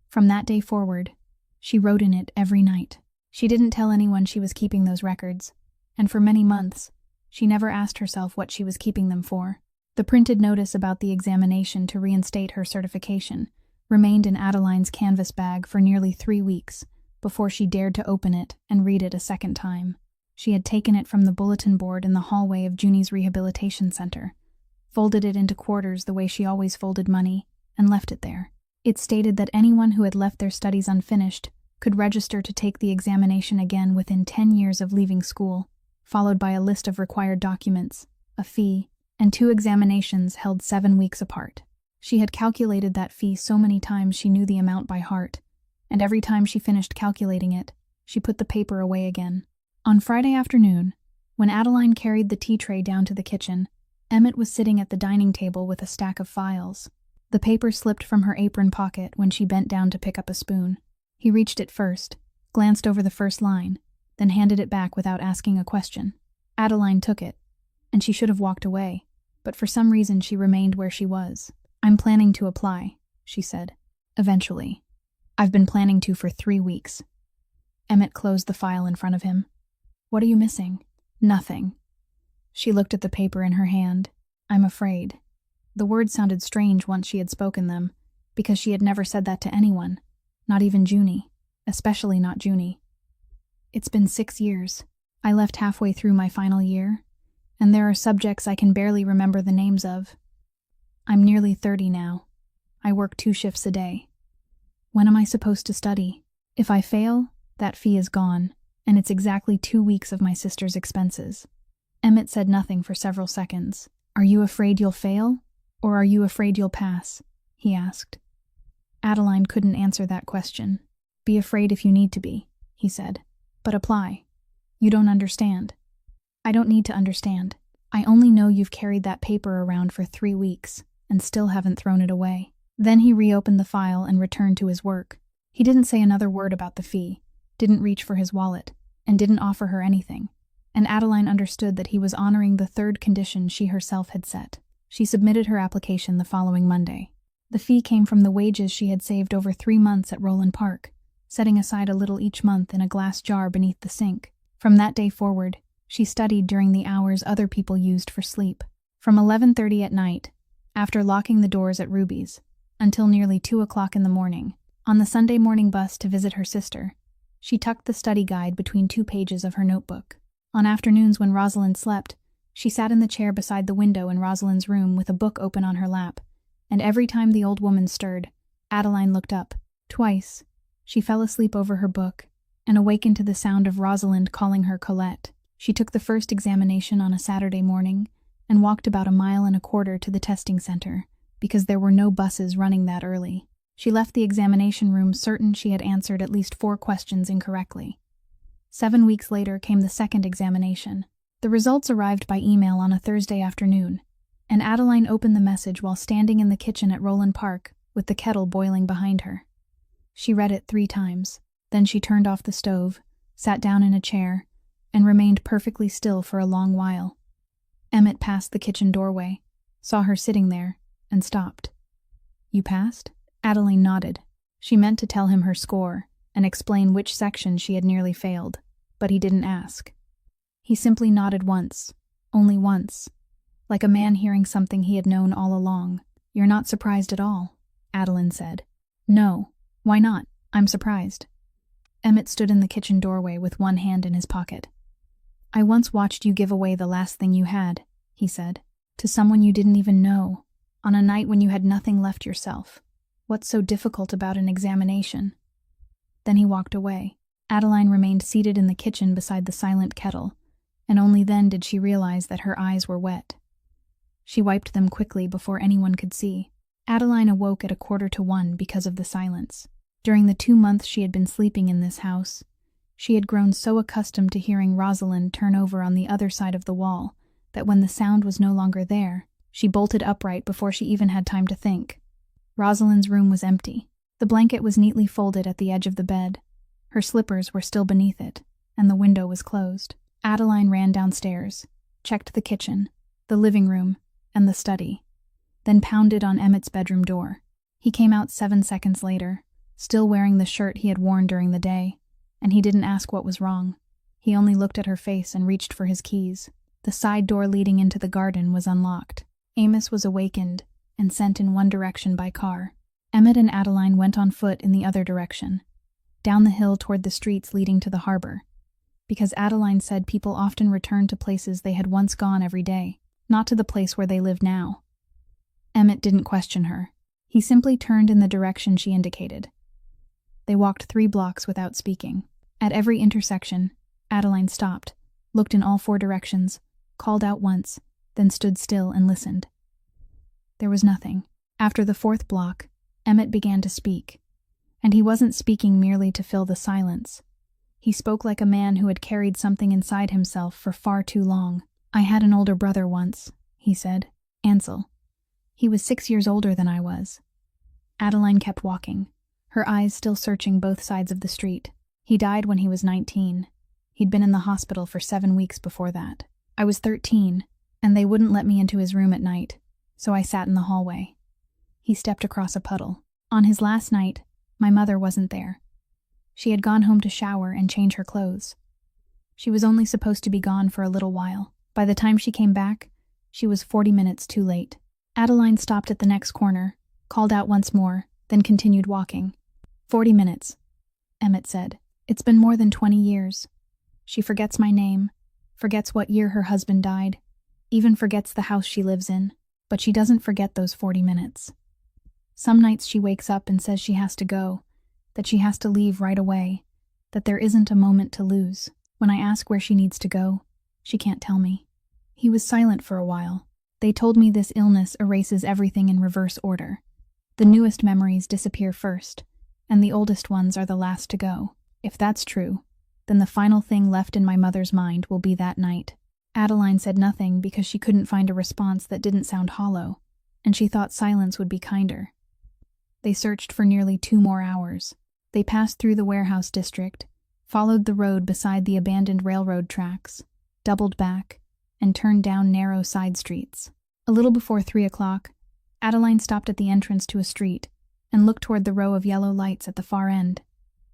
From that day forward, she wrote in it every night. She didn't tell anyone she was keeping those records, and for many months, she never asked herself what she was keeping them for. The printed notice about the examination to reinstate her certification remained in Adeline's canvas bag for nearly 3 weeks before she dared to open it and read it a second time. She had taken it from the bulletin board in the hallway of Junie's rehabilitation center, folded it into quarters the way she always folded money, and left it there. It stated that anyone who had left their studies unfinished could register to take the examination again within 10 years of leaving school, followed by a list of required documents, a fee, and 2 examinations held 7 weeks apart. She had calculated that fee so many times she knew the amount by heart, and every time she finished calculating it, she put the paper away again. On Friday afternoon, when Adeline carried the tea tray down to the kitchen, Emmett was sitting at the dining table with a stack of files. The paper slipped from her apron pocket when she bent down to pick up a spoon. He reached it first, glanced over the first line, then handed it back without asking a question. Adeline took it, and she should have walked away, but for some reason she remained where she was. "I'm planning to apply," she said. "Eventually. I've been planning to for 3 weeks." Emmett closed the file in front of him. "What are you missing?" "Nothing." She looked at the paper in her hand. "I'm afraid." The words sounded strange once she had spoken them, because she had never said that to anyone, not even Junie, especially not Junie. "It's been 6 years. I left halfway through my final year, and there are subjects I can barely remember the names of. I'm nearly 30 now. I work 2 shifts a day. When am I supposed to study? If I fail, that fee is gone, and it's exactly 2 weeks of my sister's expenses." Emmett said nothing for several seconds. "Are you afraid you'll fail, or are you afraid you'll pass?" he asked. Adeline couldn't answer that question. "Be afraid if you need to be," he said. "But apply. You don't understand." "I don't need to understand. I only know you've carried that paper around for 3 weeks and still haven't thrown it away." Then he reopened the file and returned to his work. He didn't say another word about the fee, didn't reach for his wallet, and didn't offer her anything. And Adeline understood that he was honoring the 3rd condition she herself had set. She submitted her application the following Monday. The fee came from the wages she had saved over 3 months at Roland Park, setting aside a little each month in a glass jar beneath the sink. From that day forward, she studied during the hours other people used for sleep. From 11:30 at night, after locking the doors at Ruby's, until nearly 2 o'clock in the morning, on the Sunday morning bus to visit her sister, she tucked the study guide between 2 pages of her notebook. On afternoons when Rosalind slept, she sat in the chair beside the window in Rosalind's room with a book open on her lap, and every time the old woman stirred, Adeline looked up. Twice, she fell asleep over her book and awakened to the sound of Rosalind calling her Colette. She took the first examination on a Saturday morning and walked about 1.25 miles to the testing center because there were no buses running that early. She left the examination room certain she had answered at least 4 questions incorrectly. 7 weeks later came the second examination. The results arrived by email on a Thursday afternoon, and Adeline opened the message while standing in the kitchen at Roland Park with the kettle boiling behind her. She read it 3 times. Then she turned off the stove, sat down in a chair, and remained perfectly still for a long while. Emmett passed the kitchen doorway, saw her sitting there, and stopped. "You passed?" Adeline nodded. She meant to tell him her score and explain which section she had nearly failed, but he didn't ask. He simply nodded once, only once, like a man hearing something he had known all along. "You're not surprised at all," Adeline said. "No. Why not? I'm surprised." Emmett stood in the kitchen doorway with one hand in his pocket. "I once watched you give away the last thing you had," he said, "to someone you didn't even know, on a night when you had nothing left yourself. What's so difficult about an examination?" Then he walked away. Adeline remained seated in the kitchen beside the silent kettle, and only then did she realize that her eyes were wet. She wiped them quickly before anyone could see. Adeline awoke at 1:45 because of the silence. During the 2 months she had been sleeping in this house, she had grown so accustomed to hearing Rosalind turn over on the other side of the wall that when the sound was no longer there, she bolted upright before she even had time to think. Rosalind's room was empty. The blanket was neatly folded at the edge of the bed. Her slippers were still beneath it, and the window was closed. Adeline ran downstairs, checked the kitchen, the living room, and the study, then pounded on Emmett's bedroom door. He came out 7 seconds later, still wearing the shirt he had worn during the day, and he didn't ask what was wrong. He only looked at her face and reached for his keys. The side door leading into the garden was unlocked. Amos was awakened and sent in one direction by car. Emmett and Adeline went on foot in the other direction, down the hill toward the streets leading to the harbor, because Adeline said people often returned to places they had once gone every day, not to the place where they lived now. Emmett didn't question her. He simply turned in the direction she indicated. They walked 3 blocks without speaking. At every intersection, Adeline stopped, looked in all 4 directions, called out once, then stood still and listened. There was nothing. After the 4th block, Emmett began to speak, and he wasn't speaking merely to fill the silence. He spoke like a man who had carried something inside himself for far too long. "I had an older brother once," he said. "Ansel. He was 6 years older than I was." Adeline kept walking, her eyes still searching both sides of the street. "He died when he was 19. He'd been in the hospital for 7 weeks before that. I was 13, and they wouldn't let me into his room at night, so I sat in the hallway." He stepped across a puddle. "On his last night, my mother wasn't there. She had gone home to shower and change her clothes. She was only supposed to be gone for a little while. By the time she came back, she was 40 minutes too late." Adeline stopped at the next corner, called out once more, then continued walking. 40 minutes, Emmett said. "It's been more than 20 years. She forgets my name, forgets what year her husband died, even forgets the house she lives in, but she doesn't forget those 40 minutes. Some nights she wakes up and says she has to go, that she has to leave right away, that there isn't a moment to lose. When I ask where she needs to go, she can't tell me." He was silent for a while. "They told me this illness erases everything in reverse order. The newest memories disappear first, and the oldest ones are the last to go. If that's true, then the final thing left in my mother's mind will be that night." Adeline said nothing because she couldn't find a response that didn't sound hollow, and she thought silence would be kinder. They searched for nearly 2 more hours. They passed through the warehouse district, followed the road beside the abandoned railroad tracks, doubled back, and turned down narrow side streets. A little before 3 o'clock, Adeline stopped at the entrance to a street and looked toward the row of yellow lights at the far end.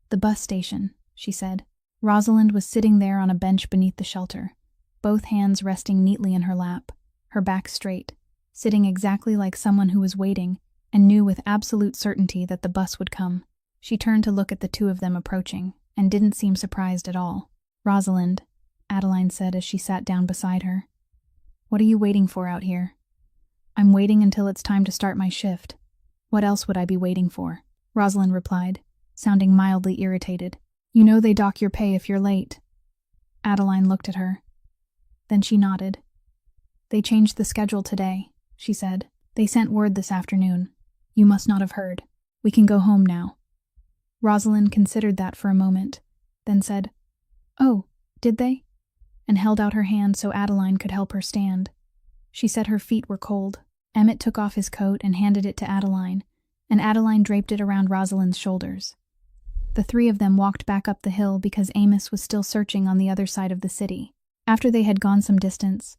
"The bus station," she said. Rosalind was sitting there on a bench beneath the shelter, both hands resting neatly in her lap, her back straight, sitting exactly like someone who was waiting and knew with absolute certainty that the bus would come. She turned to look at the 2 of them approaching, and didn't seem surprised at all. "Rosalind," Adeline said as she sat down beside her, "what are you waiting for out here?" "I'm waiting until it's time to start my shift. What else would I be waiting for?" Rosalind replied, sounding mildly irritated. "You know they dock your pay if you're late." Adeline looked at her. Then she nodded. "They changed the schedule today," she said. "They sent word this afternoon. You must not have heard. We can go home now." Rosalind considered that for a moment, then said, "Oh, did they?" and held out her hand so Adeline could help her stand. She said her feet were cold. Emmett took off his coat and handed it to Adeline, and Adeline draped it around Rosalind's shoulders. The three of them walked back up the hill because Amos was still searching on the other side of the city. After they had gone some distance,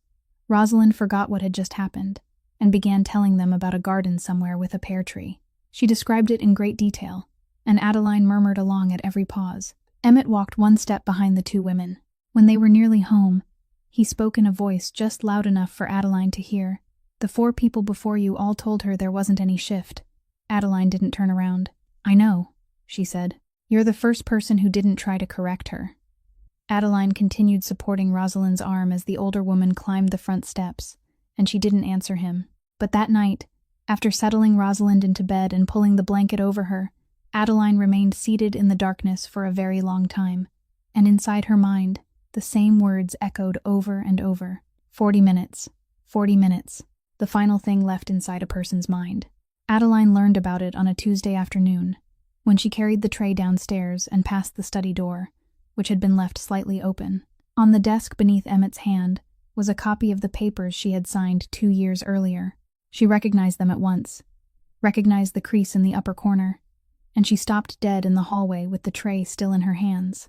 Rosalind forgot what had just happened and began telling them about a garden somewhere with a pear tree. She described it in great detail, and Adeline murmured along at every pause. Emmett walked one step behind the two women. When they were nearly home, he spoke in a voice just loud enough for Adeline to hear. "The 4 people before you all told her there wasn't any shift." Adeline didn't turn around. "I know," she said. "You're the first person who didn't try to correct her." Adeline continued supporting Rosalind's arm as the older woman climbed the front steps, and she didn't answer him. But that night, after settling Rosalind into bed and pulling the blanket over her, Adeline remained seated in the darkness for a very long time, and inside her mind, the same words echoed over and over. 40 minutes. 40 minutes. The final thing left inside a person's mind. Adeline learned about it on a Tuesday afternoon, when she carried the tray downstairs and past the study door, which had been left slightly open. On the desk beneath Emmett's hand was a copy of the papers she had signed 2 years earlier. She recognized them at once, recognized the crease in the upper corner, and she stopped dead in the hallway with the tray still in her hands.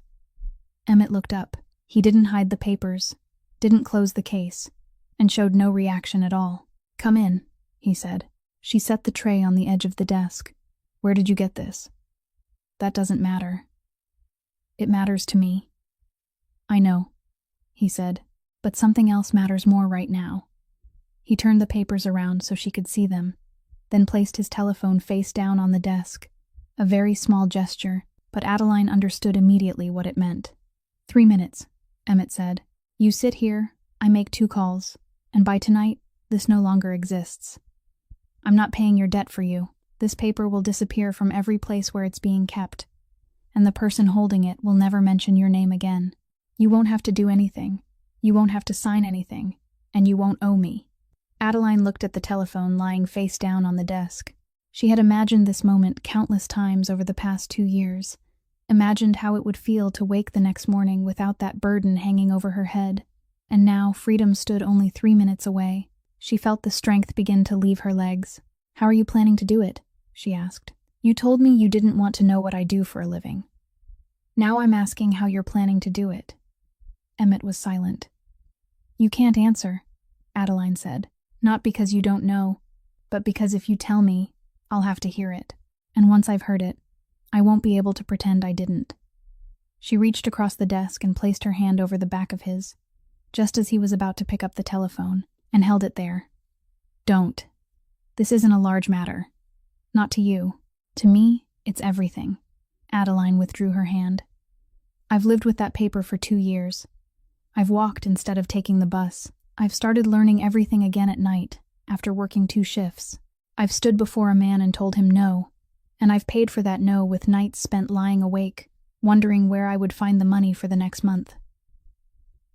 Emmett looked up. He didn't hide the papers, didn't close the case, and showed no reaction at all. "Come in," he said. She set the tray on the edge of the desk. "Where did you get this?" "That doesn't matter." "It matters to me." "I know," he said, "but something else matters more right now." He turned the papers around so she could see them, then placed his telephone face down on the desk. A very small gesture, but Adeline understood immediately what it meant. 3 minutes, Emmett said. "You sit here, I make 2 calls, and by tonight, this no longer exists. I'm not paying your debt for you. This paper will disappear from every place where it's being kept, and the person holding it will never mention your name again. You won't have to do anything. You won't have to sign anything, and you won't owe me." Adeline looked at the telephone lying face down on the desk. She had imagined this moment countless times over the past 2 years, imagined how it would feel to wake the next morning without that burden hanging over her head, and now freedom stood only 3 minutes away. She felt the strength begin to leave her legs. "How are you planning to do it?" she asked. "You told me you didn't want to know what I do for a living. Now I'm asking how you're planning to do it." Emmett was silent. "You can't answer," Adeline said. "Not because you don't know, but because if you tell me, I'll have to hear it. And once I've heard it, I won't be able to pretend I didn't." She reached across the desk and placed her hand over the back of his, just as he was about to pick up the telephone, and held it there. "Don't. This isn't a large matter. Not to you. To me, it's everything." Adeline withdrew her hand. "I've lived with that paper for 2 years. I've walked instead of taking the bus. I've started learning everything again at night, after working 2 shifts. I've stood before a man and told him no, and I've paid for that no with nights spent lying awake, wondering where I would find the money for the next month.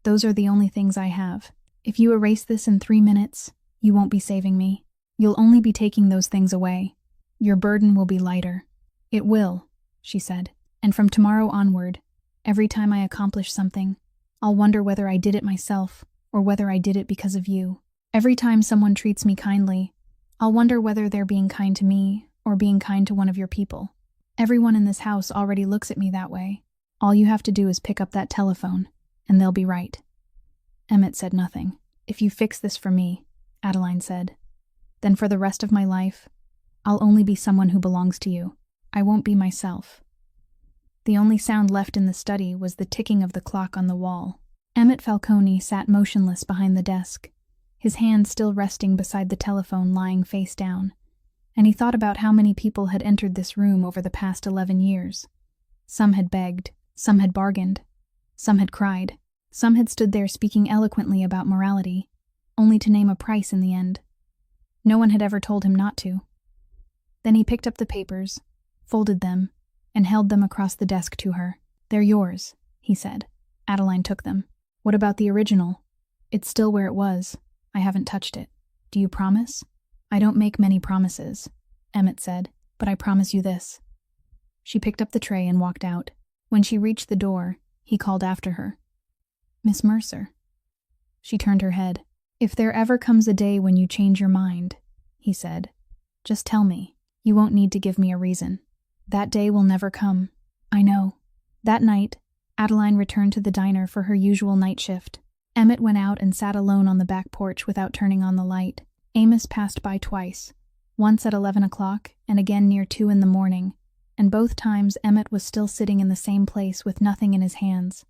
Those are the only things I have. If you erase this in 3 minutes, you won't be saving me. You'll only be taking those things away. Your burden will be lighter." "It will," she said, "and from tomorrow onward, every time I accomplish something, I'll wonder whether I did it myself or whether I did it because of you. Every time someone treats me kindly, I'll wonder whether they're being kind to me or being kind to one of your people. Everyone in this house already looks at me that way. All you have to do is pick up that telephone, and they'll be right." Emmett said nothing. "If you fix this for me," Adeline said, "then for the rest of my life, I'll only be someone who belongs to you. I won't be myself." The only sound left in the study was the ticking of the clock on the wall. Emmett Falcone sat motionless behind the desk, his hand still resting beside the telephone lying face down, and he thought about how many people had entered this room over the past 11 years. Some had begged, some had bargained, some had cried, some had stood there speaking eloquently about morality, only to name a price in the end. No one had ever told him not to. Then he picked up the papers, folded them, and held them across the desk to her. "They're yours," he said. Adeline took them. "What about the original?" It's still where it was. I haven't touched it. Do you promise? I don't make many promises, Emmett said, but I promise you this. She picked up the tray and walked out. When she reached the door, he called after her. Miss Mercer. She turned her head. If there ever comes a day when you change your mind, he said, just tell me. You won't need to give me a reason. That day will never come. I know. That night, Adeline returned to the diner for her usual night shift. Emmett went out and sat alone on the back porch without turning on the light. Amos passed by twice, once at 11 o'clock and again near 2 in the morning, and both times Emmett was still sitting in the same place with nothing in his hands.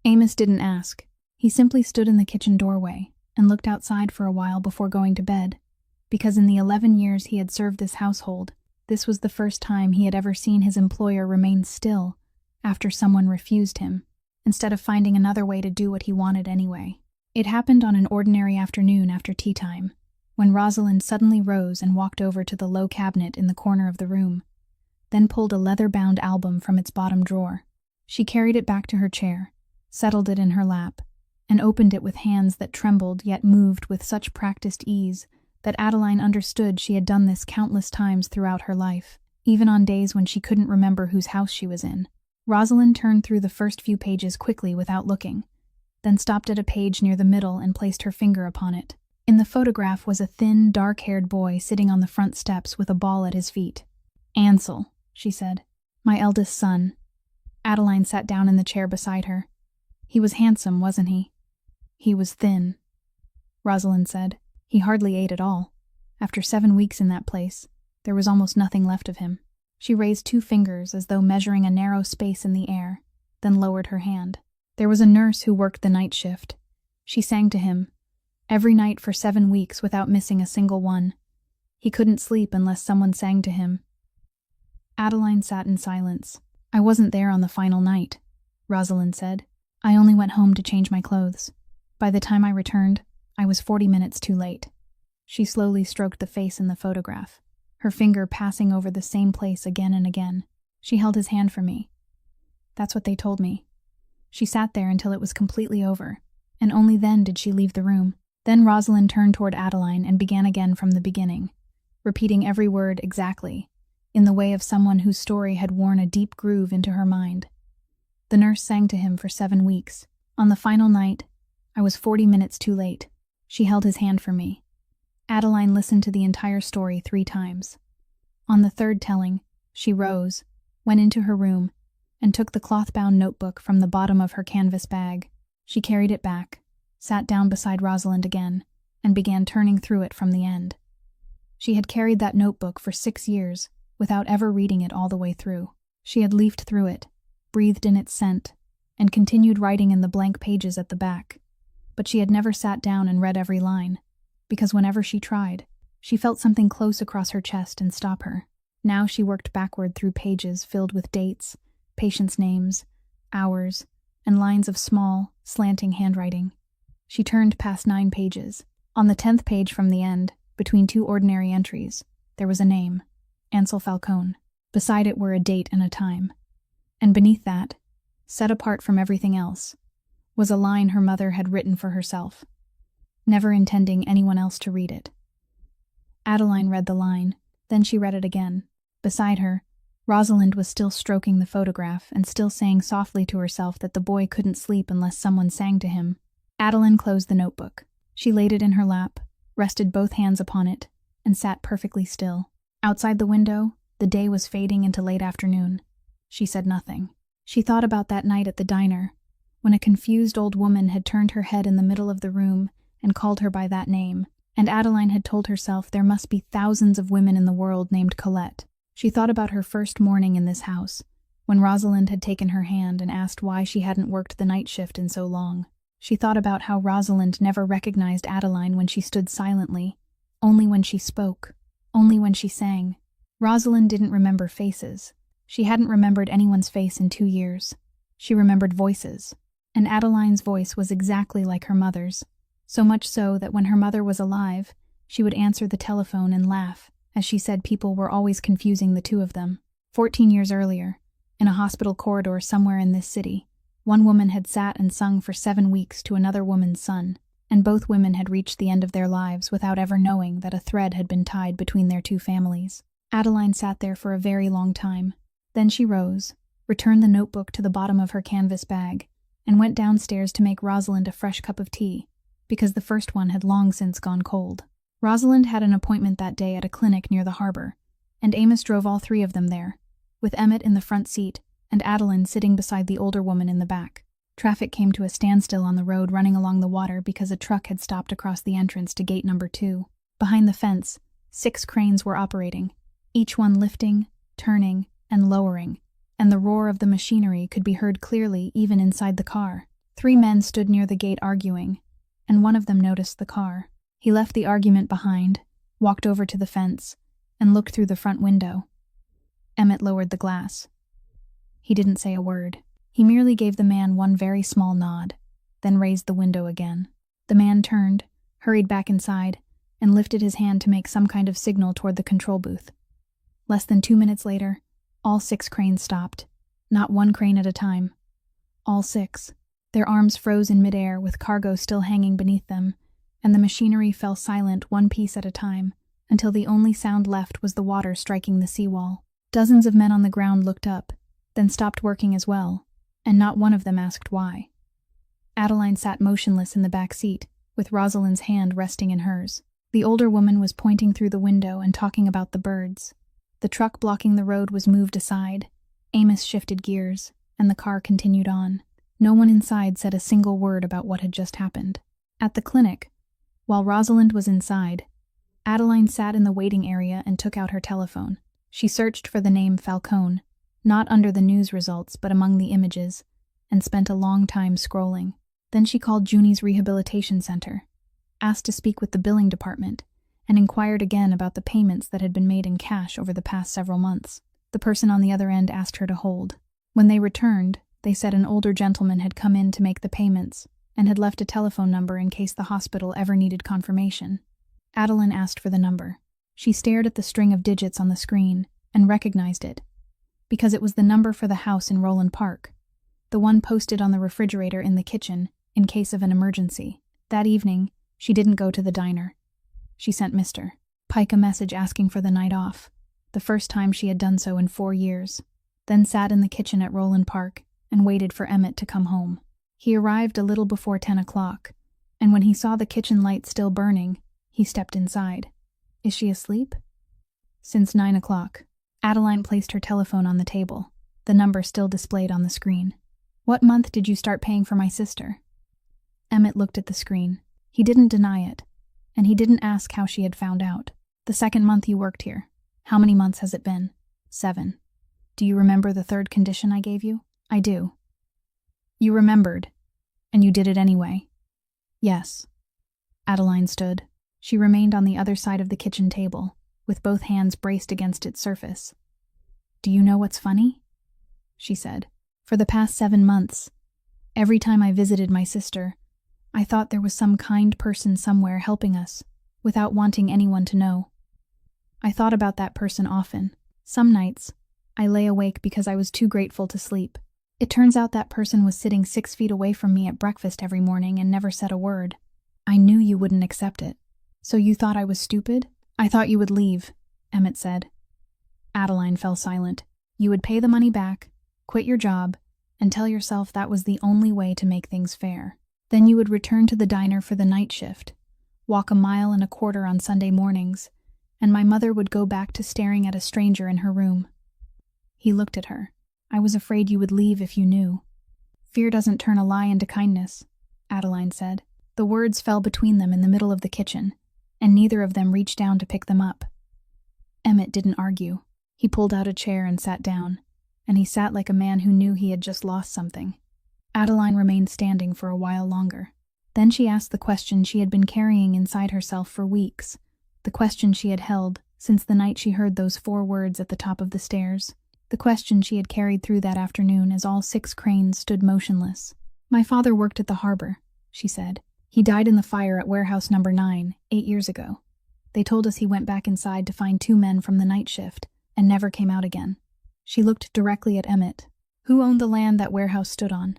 Amos didn't ask. He simply stood in the kitchen doorway and looked outside for a while before going to bed, because in the 11 years he had served this household, this was the first time he had ever seen his employer remain still after someone refused him, instead of finding another way to do what he wanted anyway. It happened on an ordinary afternoon after tea time, when Rosalind suddenly rose and walked over to the low cabinet in the corner of the room, then pulled a leather-bound album from its bottom drawer. She carried it back to her chair, settled it in her lap, and opened it with hands that trembled yet moved with such practiced ease that Adeline understood she had done this countless times throughout her life, even on days when she couldn't remember whose house she was in. Rosalind turned through the first few pages quickly without looking, then stopped at a page near the middle and placed her finger upon it. In the photograph was a thin, dark-haired boy sitting on the front steps with a ball at his feet. Ansel, she said. My eldest son. Adeline sat down in the chair beside her. He was handsome, wasn't he? He was thin, Rosalind said. He hardly ate at all. After 7 weeks in that place, there was almost nothing left of him. She raised 2 fingers as though measuring a narrow space in the air, then lowered her hand. There was a nurse who worked the night shift. She sang to him, every night for 7 weeks without missing a single one. He couldn't sleep unless someone sang to him. Adeline sat in silence. I wasn't there on the final night, Rosalind said. I only went home to change my clothes. By the time I returned, I was 40 minutes too late. She slowly stroked the face in the photograph, her finger passing over the same place again and again. She held his hand for me. That's what they told me. She sat there until it was completely over, and only then did she leave the room. Then Rosalind turned toward Adeline and began again from the beginning, repeating every word exactly, in the way of someone whose story had worn a deep groove into her mind. The nurse sang to him for 7 weeks. On the final night, I was 40 minutes too late. She held his hand for me. Adeline listened to the entire story 3 times. On the third telling, she rose, went into her room, and took the cloth-bound notebook from the bottom of her canvas bag. She carried it back, sat down beside Rosalind again, and began turning through it from the end. She had carried that notebook for 6 years, without ever reading it all the way through. She had leafed through it, breathed in its scent, and continued writing in the blank pages at the back. But she had never sat down and read every line, because whenever she tried, she felt something close across her chest and stop her. Now she worked backward through pages filled with dates, patients' names, hours, and lines of small, slanting handwriting. She turned past 9 pages. On the 10th page from the end, between 2 ordinary entries, there was a name, Ansel Falcone. Beside it were a date and a time. And beneath that, set apart from everything else, was a line her mother had written for herself, never intending anyone else to read it. Adeline read the line, then she read it again. Beside her, Rosalind was still stroking the photograph and still saying softly to herself that the boy couldn't sleep unless someone sang to him. Adeline closed the notebook. She laid it in her lap, rested both hands upon it, and sat perfectly still. Outside the window, the day was fading into late afternoon. She said nothing. She thought about that night at the diner, when a confused old woman had turned her head in the middle of the room and called her by that name, and Adeline had told herself there must be thousands of women in the world named Colette. She thought about her first morning in this house, when Rosalind had taken her hand and asked why she hadn't worked the night shift in so long. She thought about how Rosalind never recognized Adeline when she stood silently, only when she spoke, only when she sang. Rosalind didn't remember faces. She hadn't remembered anyone's face in 2 years. She remembered voices, and Adeline's voice was exactly like her mother's, so much so that when her mother was alive, she would answer the telephone and laugh, as she said people were always confusing the two of them. 14 years earlier, in a hospital corridor somewhere in this city, one woman had sat and sung for 7 weeks to another woman's son. and both women had reached the end of their lives without ever knowing that a thread had been tied between their two families. Adeline sat there for a very long time. Then she rose, returned the notebook to the bottom of her canvas bag, and went downstairs to make Rosalind a fresh cup of tea, because the first one had long since gone cold. Rosalind had an appointment that day at a clinic near the harbor, and Amos drove all three of them there, with Emmett in the front seat and Adeline sitting beside the older woman in the back. Traffic came to a standstill on the road running along the water because a truck had stopped across the entrance to gate number 2. Behind the fence, 6 cranes were operating, each one lifting, turning, and lowering, and the roar of the machinery could be heard clearly even inside the car. 3 men stood near the gate arguing, and one of them noticed the car. He left the argument behind, walked over to the fence, and looked through the front window. Emmett lowered the glass. He didn't say a word. He merely gave the man one very small nod, then raised the window again. The man turned, hurried back inside, and lifted his hand to make some kind of signal toward the control booth. Less than 2 minutes later, all 6 cranes stopped, not one crane at a time. All 6. Their arms froze in midair with cargo still hanging beneath them, and the machinery fell silent one piece at a time, until the only sound left was the water striking the seawall. Dozens of men on the ground looked up, then stopped working as well, and not one of them asked why. Adeline sat motionless in the back seat, with Rosalind's hand resting in hers. The older woman was pointing through the window and talking about the birds. The truck blocking the road was moved aside, Amos shifted gears, and the car continued on. No one inside said a single word about what had just happened. At the clinic, while Rosalind was inside, Adeline sat in the waiting area and took out her telephone. She searched for the name Falcone, not under the news results but among the images, and spent a long time scrolling. Then she called Junie's rehabilitation center, asked to speak with the billing department, and inquired again about the payments that had been made in cash over the past several months. The person on the other end asked her to hold. When they returned, they said an older gentleman had come in to make the payments and had left a telephone number in case the hospital ever needed confirmation. Adeline asked for the number. She stared at the string of digits on the screen and recognized it, because it was the number for the house in Roland Park, the one posted on the refrigerator in the kitchen in case of an emergency. That evening, she didn't go to the diner. She sent Mr. Pike a message asking for the night off, the first time she had done so in 4 years, then sat in the kitchen at Roland Park and waited for Emmett to come home. He arrived a little before 10 o'clock, and when he saw the kitchen light still burning, he stepped inside. Is she asleep? Since 9 o'clock. Adeline placed her telephone on the table, the number still displayed on the screen. What month did you start paying for my sister? Emmett looked at the screen. He didn't deny it, and he didn't ask how she had found out. The 2nd month you worked here. How many months has it been? 7. Do you remember the 3rd condition I gave you? I do. You remembered, and you did it anyway. Yes. Adeline stood. She remained on the other side of the kitchen table, with both hands braced against its surface. Do you know what's funny? She said. For the past 7 months, every time I visited my sister, I thought there was some kind person somewhere helping us, without wanting anyone to know. I thought about that person often. Some nights, I lay awake because I was too grateful to sleep. It turns out that person was sitting 6 feet away from me at breakfast every morning and never said a word. I knew you wouldn't accept it. So you thought I was stupid? I thought you would leave, Emmett said. Adeline fell silent. You would pay the money back, quit your job, and tell yourself that was the only way to make things fair. Then you would return to the diner for the night shift, walk 1.25 miles on Sunday mornings, and my mother would go back to staring at a stranger in her room. He looked at her. I was afraid you would leave if you knew. Fear doesn't turn a lie into kindness, Adeline said. The words fell between them in the middle of the kitchen, and neither of them reached down to pick them up. Emmett didn't argue. He pulled out a chair and sat down, and he sat like a man who knew he had just lost something. Adeline remained standing for a while longer. Then she asked the question she had been carrying inside herself for weeks, the question she had held since the night she heard those 4 words at the top of the stairs, the question she had carried through that afternoon as all 6 cranes stood motionless. My father worked at the harbor, she said. He died in the fire at warehouse number 9, 8 years ago. They told us he went back inside to find 2 men from the night shift and never came out again. She looked directly at Emmett. Who owned the land that warehouse stood on?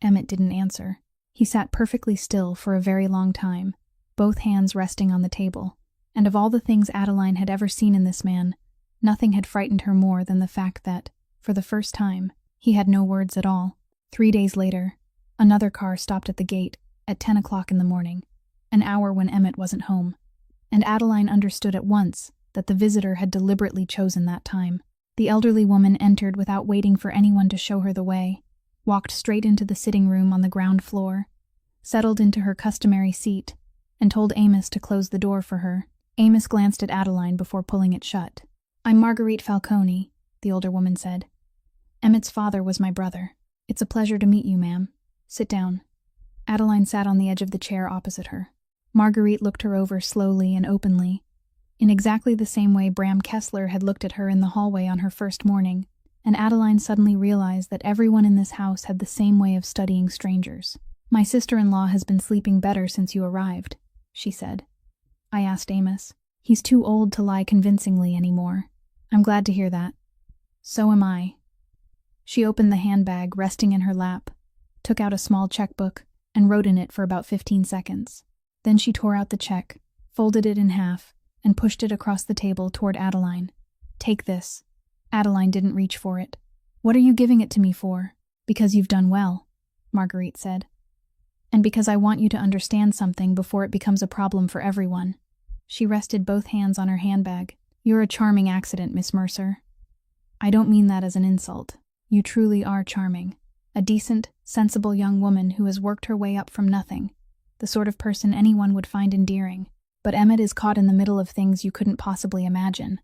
Emmett didn't answer. He sat perfectly still for a very long time, both hands resting on the table, and of all the things Adeline had ever seen in this man, nothing had frightened her more than the fact that, for the first time, he had no words at all. 3 days later, another car stopped at the gate at 10 o'clock in the morning, an hour when Emmett wasn't home, and Adeline understood at once that the visitor had deliberately chosen that time. The elderly woman entered without waiting for anyone to show her the way, walked straight into the sitting room on the ground floor, settled into her customary seat, and told Amos to close the door for her. Amos glanced at Adeline before pulling it shut. "I'm Marguerite Falcone," the older woman said. "Emmett's father was my brother. It's a pleasure to meet you, ma'am. Sit down." Adeline sat on the edge of the chair opposite her. Marguerite looked her over slowly and openly, in exactly the same way Bram Kessler had looked at her in the hallway on her first morning, and Adeline suddenly realized that everyone in this house had the same way of studying strangers. "My sister-in-law has been sleeping better since you arrived," she said. I asked Amos. "He's too old to lie convincingly anymore." "I'm glad to hear that." "So am I." She opened the handbag resting in her lap, took out a small checkbook, and wrote in it for about 15 seconds. Then she tore out the check, folded it in half, and pushed it across the table toward Adeline. "Take this." Adeline didn't reach for it. "What are you giving it to me for?" "Because you've done well," Marguerite said. "And because I want you to understand something before it becomes a problem for everyone." She rested both hands on her handbag. "You're a charming accident, Miss Mercer." "I don't mean that as an insult. You truly are charming. A decent, sensible young woman who has worked her way up from nothing. The sort of person anyone would find endearing. But Emmett is caught in the middle of things you couldn't possibly imagine.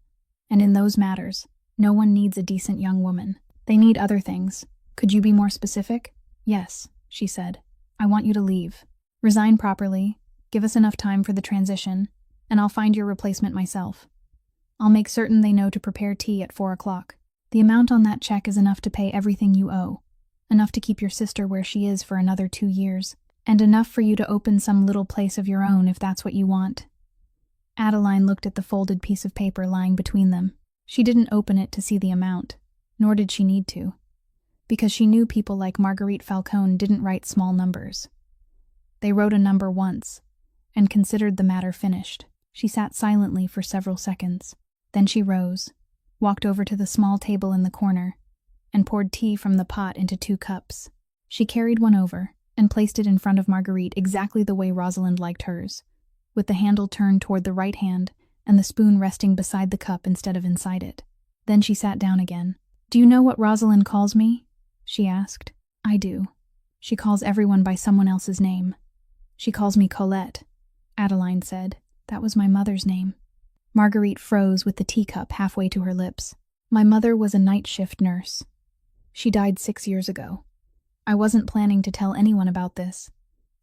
And in those matters, no one needs a decent young woman. They need other things. Could you be more specific?" "Yes," she said. "I want you to leave. Resign properly, give us enough time for the transition, and I'll find your replacement myself. I'll make certain they know to prepare tea at 4 o'clock. The amount on that check is enough to pay everything you owe, enough to keep your sister where she is for another 2 years, and enough for you to open some little place of your own if that's what you want." Adeline looked at the folded piece of paper lying between them. She didn't open it to see the amount, nor did she need to, because she knew people like Marguerite Falcone didn't write small numbers. They wrote a number once, and considered the matter finished. She sat silently for several seconds. Then she rose, walked over to the small table in the corner, and poured tea from the pot into 2 cups. She carried one over, and placed it in front of Marguerite exactly the way Rosalind liked hers, with the handle turned toward the right hand and the spoon resting beside the cup instead of inside it. Then she sat down again. "Do you know what Rosalind calls me?" she asked. "I do. She calls everyone by someone else's name. She calls me Colette," Adeline said. "That was my mother's name." Marguerite froze with the teacup halfway to her lips. "My mother was a night shift nurse. She died 6 years ago. I wasn't planning to tell anyone about this,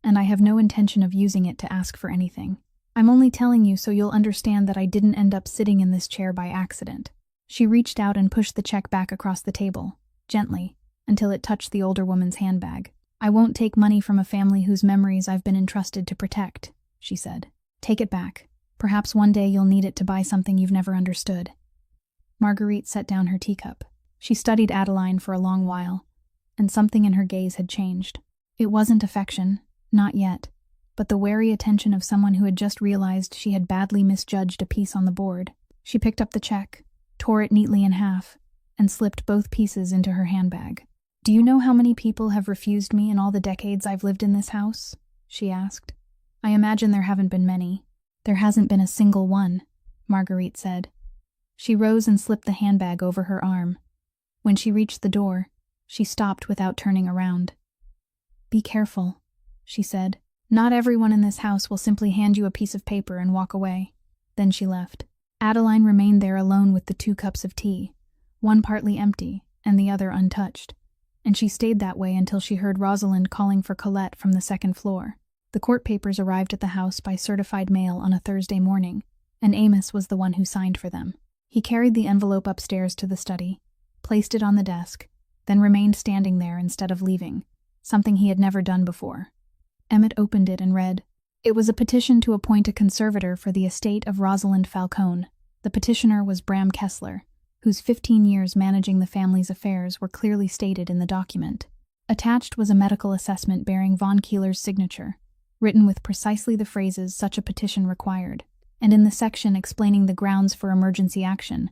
and I have no intention of using it to ask for anything. I'm only telling you so you'll understand that I didn't end up sitting in this chair by accident." She reached out and pushed the check back across the table, gently, until it touched the older woman's handbag. "I won't take money from a family whose memories I've been entrusted to protect," she said. "Take it back. Perhaps one day you'll need it to buy something you've never understood." Marguerite set down her teacup. She studied Adeline for a long while, and something in her gaze had changed. It wasn't affection, not yet, but the wary attention of someone who had just realized she had badly misjudged a piece on the board. She picked up the check, tore it neatly in half, and slipped both pieces into her handbag. "Do you know how many people have refused me in all the decades I've lived in this house?" she asked. "I imagine there haven't been many." "There hasn't been a single one," Marguerite said. She rose and slipped the handbag over her arm. When she reached the door, she stopped without turning around. "Be careful," she said. "Not everyone in this house will simply hand you a piece of paper and walk away." Then she left. Adeline remained there alone with the 2 cups of tea, one partly empty and the other untouched, and she stayed that way until she heard Rosalind calling for Colette from the 2nd floor. The court papers arrived at the house by certified mail on a Thursday morning, and Amos was the one who signed for them. He carried the envelope upstairs to the study, placed it on the desk, then remained standing there instead of leaving, something he had never done before. Emmett opened it and read. It was a petition to appoint a conservator for the estate of Rosalind Falcone. The petitioner was Bram Kessler, whose 15 years managing the family's affairs were clearly stated in the document. Attached was a medical assessment bearing Von Keeler's signature, written with precisely the phrases such a petition required, and in the section explaining the grounds for emergency action,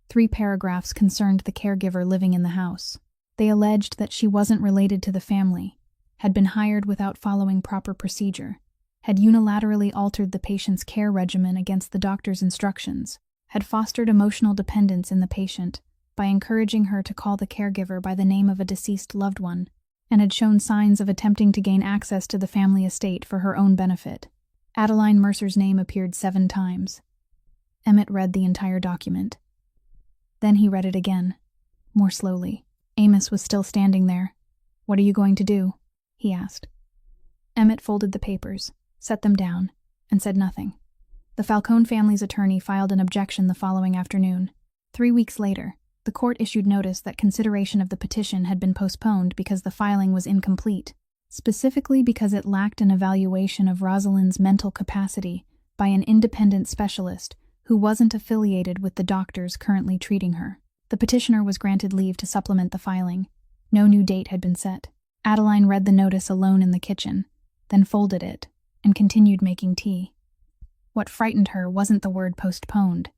3 paragraphs concerned the caregiver living in the house. They alleged that she wasn't related to the family, had been hired without following proper procedure, had unilaterally altered the patient's care regimen against the doctor's instructions, had fostered emotional dependence in the patient by encouraging her to call the caregiver by the name of a deceased loved one, and had shown signs of attempting to gain access to the family estate for her own benefit. Adeline Mercer's name appeared 7 times. Emmett read the entire document. Then he read it again, more slowly. Amos was still standing there. "What are you going to do?" he asked. Emmett folded the papers, set them down, and said nothing. The Falcone family's attorney filed an objection the following afternoon. 3 weeks later, the court issued notice that consideration of the petition had been postponed because the filing was incomplete, specifically because it lacked an evaluation of Rosalind's mental capacity by an independent specialist who wasn't affiliated with the doctors currently treating her. The petitioner was granted leave to supplement the filing. No new date had been set. Adeline read the notice alone in the kitchen, then folded it, and continued making tea. What frightened her wasn't the word postponed.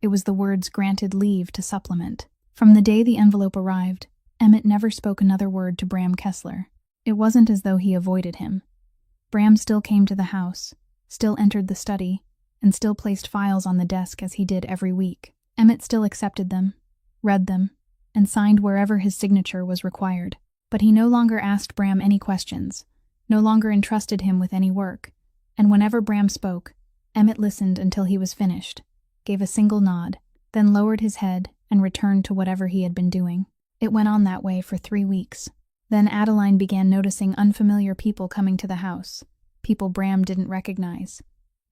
It was the words granted leave to supplement. From the day the envelope arrived, Emmett never spoke another word to Bram Kessler. It wasn't as though he avoided him. Bram still came to the house, still entered the study, and still placed files on the desk as he did every week. Emmett still accepted them, read them, and signed wherever his signature was required. But he no longer asked Bram any questions, no longer entrusted him with any work, and whenever Bram spoke, Emmett listened until he was finished, gave a single nod, then lowered his head and returned to whatever he had been doing. It went on that way for 3 weeks. Then Adeline began noticing unfamiliar people coming to the house, people Bram didn't recognize,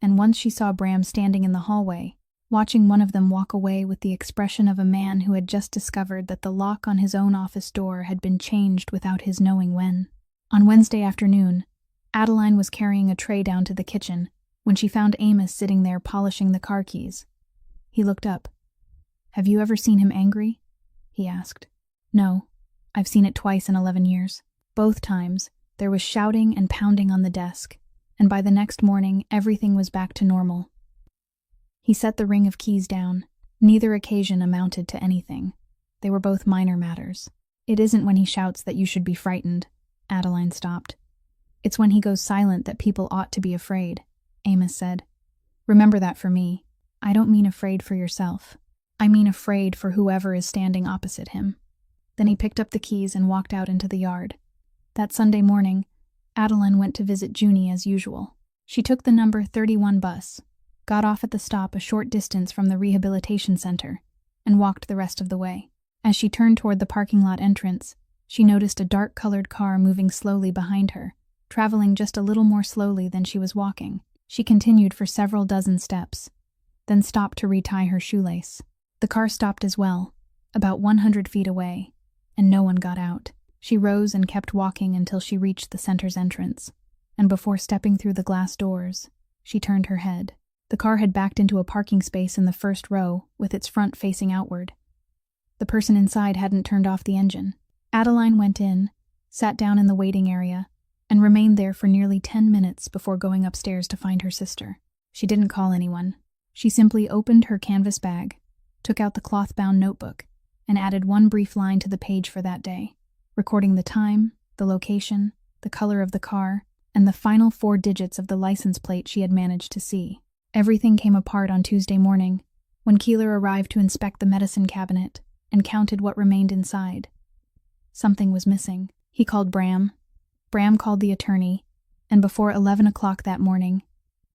and once she saw Bram standing in the hallway, watching one of them walk away with the expression of a man who had just discovered that the lock on his own office door had been changed without his knowing when. On Wednesday afternoon, Adeline was carrying a tray down to the kitchen when she found Amos sitting there polishing the car keys. He looked up. "Have you ever seen him angry?" he asked. "No, I've seen it twice in 11 years. Both times, there was shouting and pounding on the desk, and by the next morning, everything was back to normal." He set the ring of keys down. Neither occasion amounted to anything. They were both minor matters. "It isn't when he shouts that you should be frightened," Adeline stopped. "It's when he goes silent that people ought to be afraid," Amos said. "Remember that for me. I don't mean afraid for yourself. I mean afraid for whoever is standing opposite him." Then he picked up the keys and walked out into the yard. That Sunday morning, Adeline went to visit Junie as usual. She took the number 31 bus, got off at the stop a short distance from the rehabilitation center, and walked the rest of the way. As she turned toward the parking lot entrance, she noticed a dark-colored car moving slowly behind her, traveling just a little more slowly than she was walking. She continued for several dozen steps, then stopped to retie her shoelace. The car stopped as well, about 100 feet away, and no one got out. She rose and kept walking until she reached the center's entrance, and before stepping through the glass doors, she turned her head. The car had backed into a parking space in the first row, with its front facing outward. The person inside hadn't turned off the engine. Adeline went in, sat down in the waiting area, and remained there for nearly 10 minutes before going upstairs to find her sister. She didn't call anyone. She simply opened her canvas bag, took out the cloth-bound notebook, and added one brief line to the page for that day, recording the time, the location, the color of the car, and the final 4 digits of the license plate she had managed to see. Everything came apart on Tuesday morning, when Keeler arrived to inspect the medicine cabinet and counted what remained inside. Something was missing. He called Bram. Bram called the attorney, and before 11 o'clock that morning,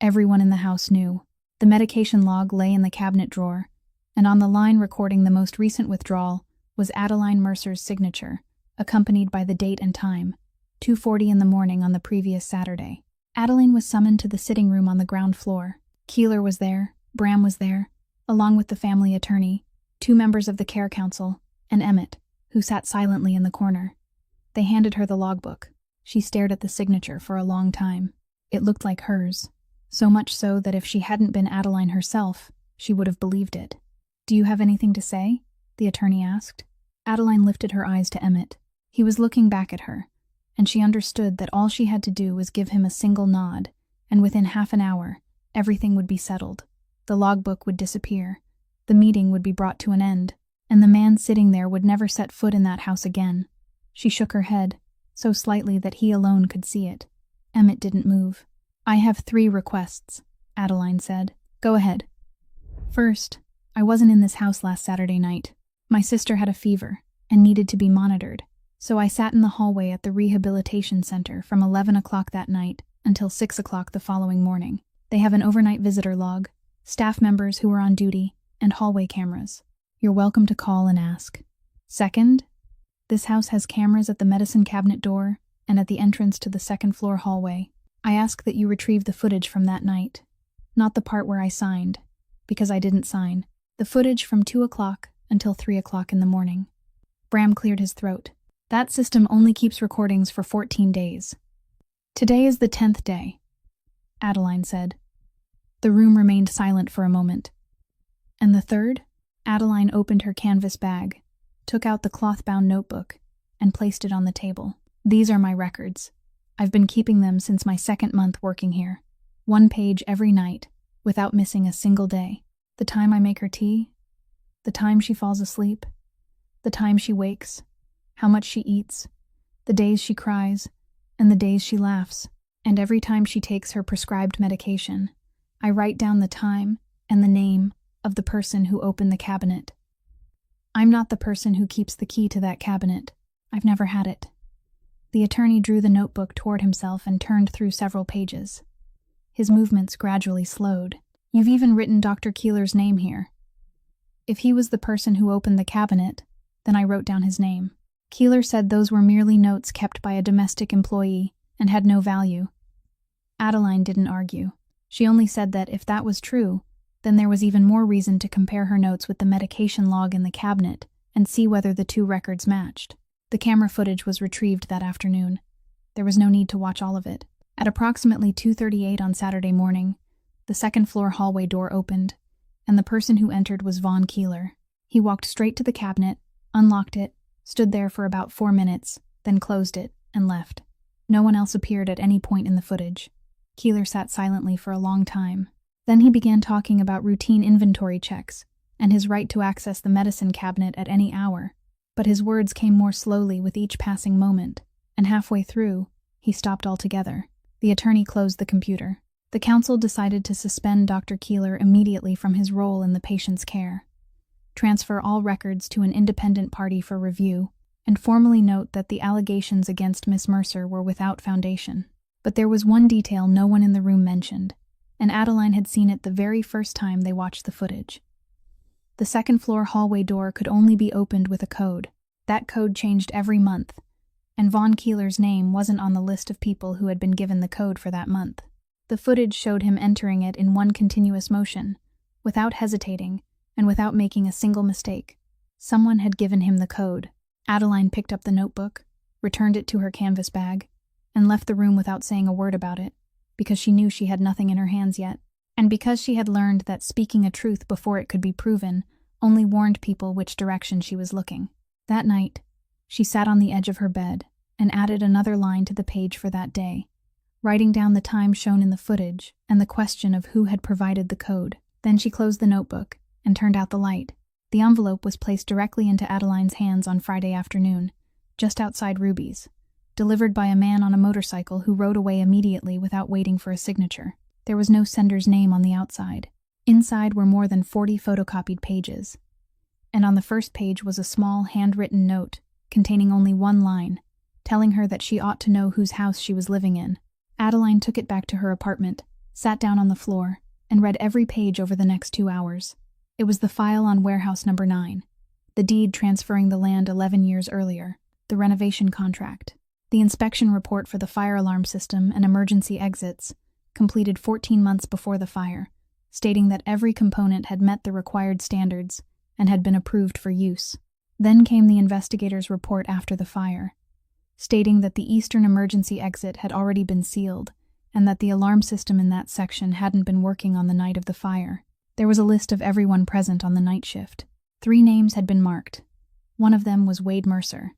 everyone in the house knew. The medication log lay in the cabinet drawer, and on the line recording the most recent withdrawal was Adeline Mercer's signature, accompanied by the date and time, 2:40 in the morning on the previous Saturday. Adeline was summoned to the sitting room on the ground floor. Keeler was there, Bram was there, along with the family attorney, 2 members of the care council, and Emmett, who sat silently in the corner. They handed her the logbook. She stared at the signature for a long time. It looked like hers, so much so that if she hadn't been Adeline herself, she would have believed it. "Do you have anything to say?" the attorney asked. Adeline lifted her eyes to Emmett. He was looking back at her, and she understood that all she had to do was give him a single nod, and within half an hour, everything would be settled. The logbook would disappear, the meeting would be brought to an end, and the man sitting there would never set foot in that house again. She shook her head, so slightly that he alone could see it. Emmett didn't move. "I have 3 requests," Adeline said. "Go ahead." "First, I wasn't in this house last Saturday night. My sister had a fever and needed to be monitored, so I sat in the hallway at the rehabilitation center from 11 o'clock that night until 6 o'clock the following morning. They have an overnight visitor log, staff members who were on duty, and hallway cameras. You're welcome to call and ask. Second, this house has cameras at the medicine cabinet door and at the entrance to the second-floor hallway. I ask that you retrieve the footage from that night. Not the part where I signed, because I didn't sign. The footage from 2 o'clock until 3 o'clock in the morning." Bram cleared his throat. "That system only keeps recordings for 14 days. Today is the 10th day," Adeline said. The room remained silent for a moment. "And the third?" Adeline opened her canvas bag, took out the cloth-bound notebook, and placed it on the table. "These are my records. I've been keeping them since my 2nd month working here. 1 page every night, without missing a single day. The time I make her tea, the time she falls asleep, the time she wakes, how much she eats, the days she cries, and the days she laughs, and every time she takes her prescribed medication. I write down the time and the name of the person who opened the cabinet. I'm not the person who keeps the key to that cabinet. I've never had it." The attorney drew the notebook toward himself and turned through several pages. His movements gradually slowed. "You've even written Dr. Keeler's name here. If he was the person who opened the cabinet, then I wrote down his name. Keeler said those were merely notes kept by a domestic employee and had no value." Adeline didn't argue. She only said that if that was true, then there was even more reason to compare her notes with the medication log in the cabinet and see whether the 2 records matched. The camera footage was retrieved that afternoon. There was no need to watch all of it. At approximately 2:38 on Saturday morning, the second-floor hallway door opened, and the person who entered was Von Keeler. He walked straight to the cabinet, unlocked it, stood there for about 4 minutes, then closed it and left. No one else appeared at any point in the footage. Keeler sat silently for a long time. Then he began talking about routine inventory checks and his right to access the medicine cabinet at any hour. But his words came more slowly with each passing moment, and halfway through, he stopped altogether. The attorney closed the computer. The counsel decided to suspend Dr. Keeler immediately from his role in the patient's care, transfer all records to an independent party for review, and formally note that the allegations against Miss Mercer were without foundation. But there was one detail no one in the room mentioned, and Adeline had seen it the very first time they watched the footage. The second-floor hallway door could only be opened with a code. That code changed every month, and Von Keeler's name wasn't on the list of people who had been given the code for that month. The footage showed him entering it in one continuous motion, without hesitating, and without making a single mistake. Someone had given him the code. Adeline picked up the notebook, returned it to her canvas bag, and left the room without saying a word about it, because she knew she had nothing in her hands yet, and because she had learned that speaking a truth before it could be proven only warned people which direction she was looking. That night, she sat on the edge of her bed and added another line to the page for that day, writing down the time shown in the footage and the question of who had provided the code. Then she closed the notebook and turned out the light. The envelope was placed directly into Adeline's hands on Friday afternoon, just outside Ruby's, delivered by a man on a motorcycle who rode away immediately without waiting for a signature. There was no sender's name on the outside. Inside were more than 40 photocopied pages, and on the first page was a small handwritten note containing only one line, telling her that she ought to know whose house she was living in. Adeline took it back to her apartment, sat down on the floor, and read every page over the next 2 hours. It was the file on warehouse number 9, the deed transferring the land 11 years earlier, the renovation contract, the inspection report for the fire alarm system and emergency exits, completed 14 months before the fire, stating that every component had met the required standards and had been approved for use. Then came the investigator's report after the fire, stating that the eastern emergency exit had already been sealed and that the alarm system in that section hadn't been working on the night of the fire. There was a list of everyone present on the night shift. 3 names had been marked. One of them was Wade Mercer.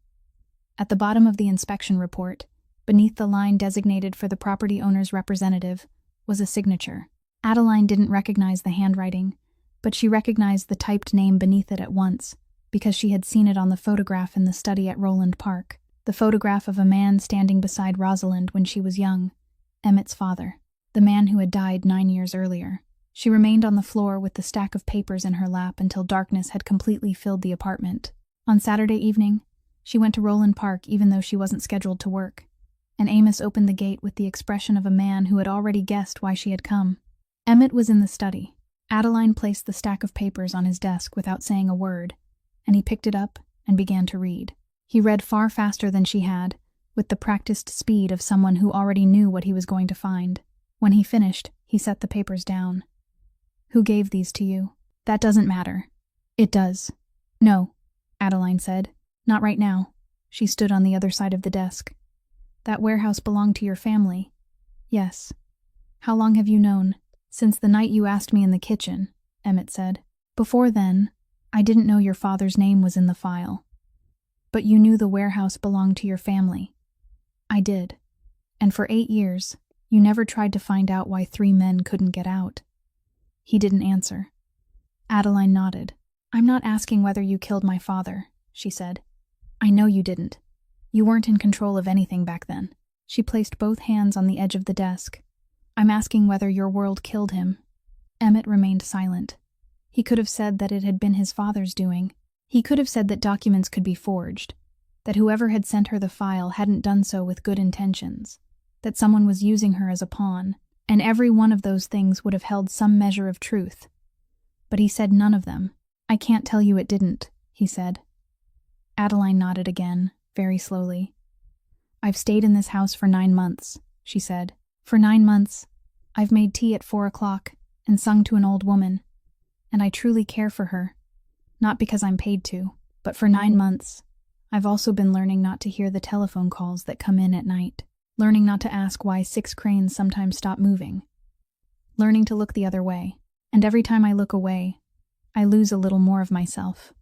At the bottom of the inspection report, Beneath the line designated for the property owner's representative was a signature. Adeline didn't recognize the handwriting, but she recognized the typed name beneath it at once, because she had seen it on the photograph in the study at Roland Park, the photograph of a man standing beside Rosalind when she was young, Emmett's father, the man who had died 9 years earlier. She remained on the floor with the stack of papers in her lap until darkness had completely filled the apartment. On Saturday evening, she went to Roland Park even though she wasn't scheduled to work, and Amos opened the gate with the expression of a man who had already guessed why she had come. Emmett was in the study. Adeline placed the stack of papers on his desk without saying a word, and he picked it up and began to read. He read far faster than she had, with the practiced speed of someone who already knew what he was going to find. When he finished, he set the papers down. "Who gave these to you?" "That doesn't matter." "It does." "No," Adeline said. "Not right now." She stood on the other side of the desk. "That warehouse belonged to your family?" "Yes." "How long have you known?" "Since the night you asked me in the kitchen," Emmett said. "Before then, I didn't know your father's name was in the file." "But you knew the warehouse belonged to your family." "I did. And for 8 years, you never tried to find out why 3 men couldn't get out." He didn't answer. Adeline nodded. "I'm not asking whether you killed my father," she said. "I know you didn't. You weren't in control of anything back then." She placed both hands on the edge of the desk. "I'm asking whether your world killed him." Emmett remained silent. He could have said that it had been his father's doing. He could have said that documents could be forged, that whoever had sent her the file hadn't done so with good intentions, that someone was using her as a pawn, and every one of those things would have held some measure of truth. But he said none of them. "I can't tell you it didn't," he said. Adeline nodded again, very slowly. "I've stayed in this house for 9 months, she said. "For 9 months, I've made tea at 4 o'clock and sung to an old woman, and I truly care for her, not because I'm paid to, but for 9 months, I've also been learning not to hear the telephone calls that come in at night, learning not to ask why 6 cranes sometimes stop moving, learning to look the other way, and every time I look away, I lose a little more of myself."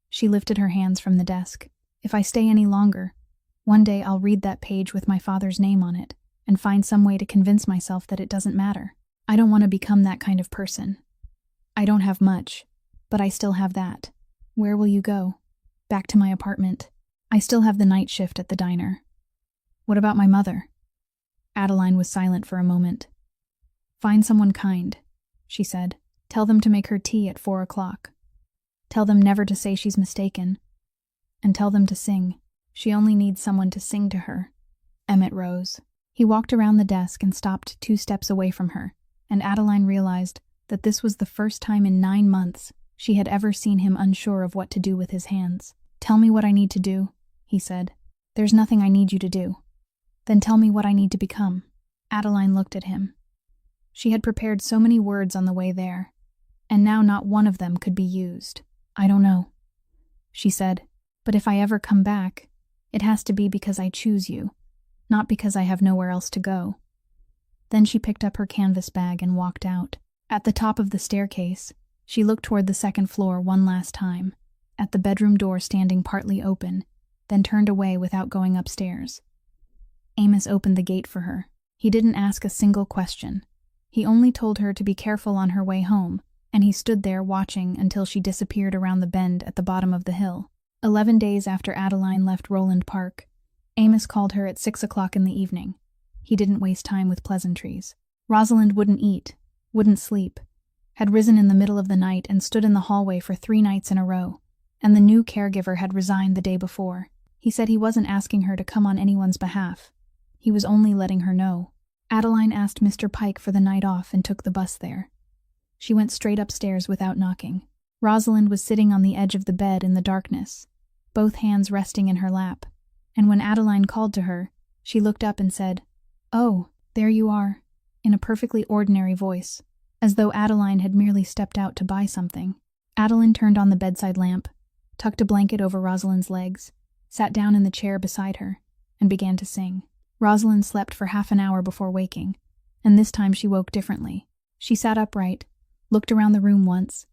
She lifted her hands from the desk. "If I stay any longer, one day I'll read that page with my father's name on it and find some way to convince myself that it doesn't matter. I don't want to become that kind of person. I don't have much, but I still have that." "Where will you go?" "Back to my apartment. I still have the night shift at the diner." "What about my mother?" Adeline was silent for a moment. "Find someone kind," she said. "Tell them to make her tea at 4 o'clock. Tell them never to say she's mistaken. And tell them to sing. She only needs someone to sing to her." Emmett rose. He walked around the desk and stopped 2 steps away from her, and Adeline realized that this was the first time in 9 months she had ever seen him unsure of what to do with his hands. "Tell me what I need to do," he said. "There's nothing I need you to do." "Then tell me what I need to become." Adeline looked at him. She had prepared so many words on the way there, and now not one of them could be used. "I don't know," she said, "but if I ever come back, it has to be because I choose you, not because I have nowhere else to go." Then she picked up her canvas bag and walked out. At the top of the staircase, she looked toward the 2nd floor one last time, at the bedroom door standing partly open, then turned away without going upstairs. Amos opened the gate for her. He didn't ask a single question. He only told her to be careful on her way home, and he stood there watching until she disappeared around the bend at the bottom of the hill. 11 days after Adeline left Roland Park, Amos called her at 6 o'clock in the evening. He didn't waste time with pleasantries. Rosalind wouldn't eat, wouldn't sleep, had risen in the middle of the night and stood in the hallway for 3 nights in a row, and the new caregiver had resigned the day before. He said he wasn't asking her to come on anyone's behalf. He was only letting her know. Adeline asked Mr. Pike for the night off and took the bus there. She went straight upstairs without knocking. Rosalind was sitting on the edge of the bed in the darkness, both hands resting in her lap, and when Adeline called to her, she looked up and said, "Oh, there you are," in a perfectly ordinary voice, as though Adeline had merely stepped out to buy something. Adeline turned on the bedside lamp, tucked a blanket over Rosalind's legs, sat down in the chair beside her, and began to sing. Rosalind slept for half an hour before waking, and this time she woke differently. She sat upright, looked around the room once,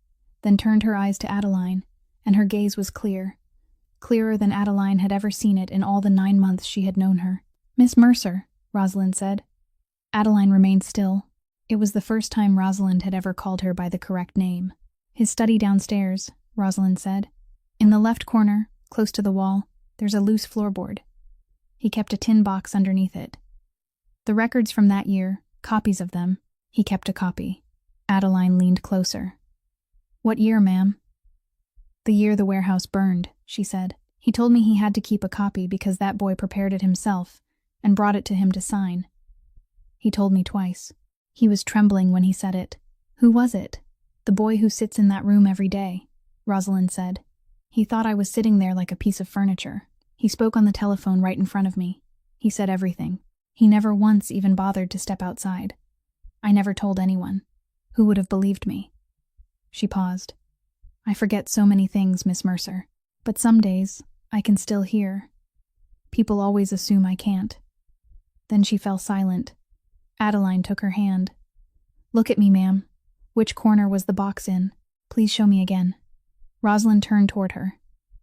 then turned her eyes to Adeline, and her gaze was clear, clearer than Adeline had ever seen it in all the 9 months she had known her. Miss Mercer, Rosalind said. Adeline remained still. It was the first time Rosalind had ever called her by the correct name. His study downstairs, Rosalind said. In the left corner, close to the wall, there's a loose floorboard. He kept a tin box underneath it. The records from that year, copies of them, he kept a copy. Adeline leaned closer. What year, ma'am? The year the warehouse burned, she said. He told me he had to keep a copy because that boy prepared it himself and brought it to him to sign. He told me twice. He was trembling when he said it. Who was it? The boy who sits in that room every day, Rosalind said. He thought I was sitting there like a piece of furniture. He spoke on the telephone right in front of me. He said everything. He never once even bothered to step outside. I never told anyone. Who would have believed me? She paused. I forget so many things, Miss Mercer. But some days, I can still hear. People always assume I can't. Then she fell silent. Adeline took her hand. Look at me, ma'am. Which corner was the box in? Please show me again. Rosalind turned toward her,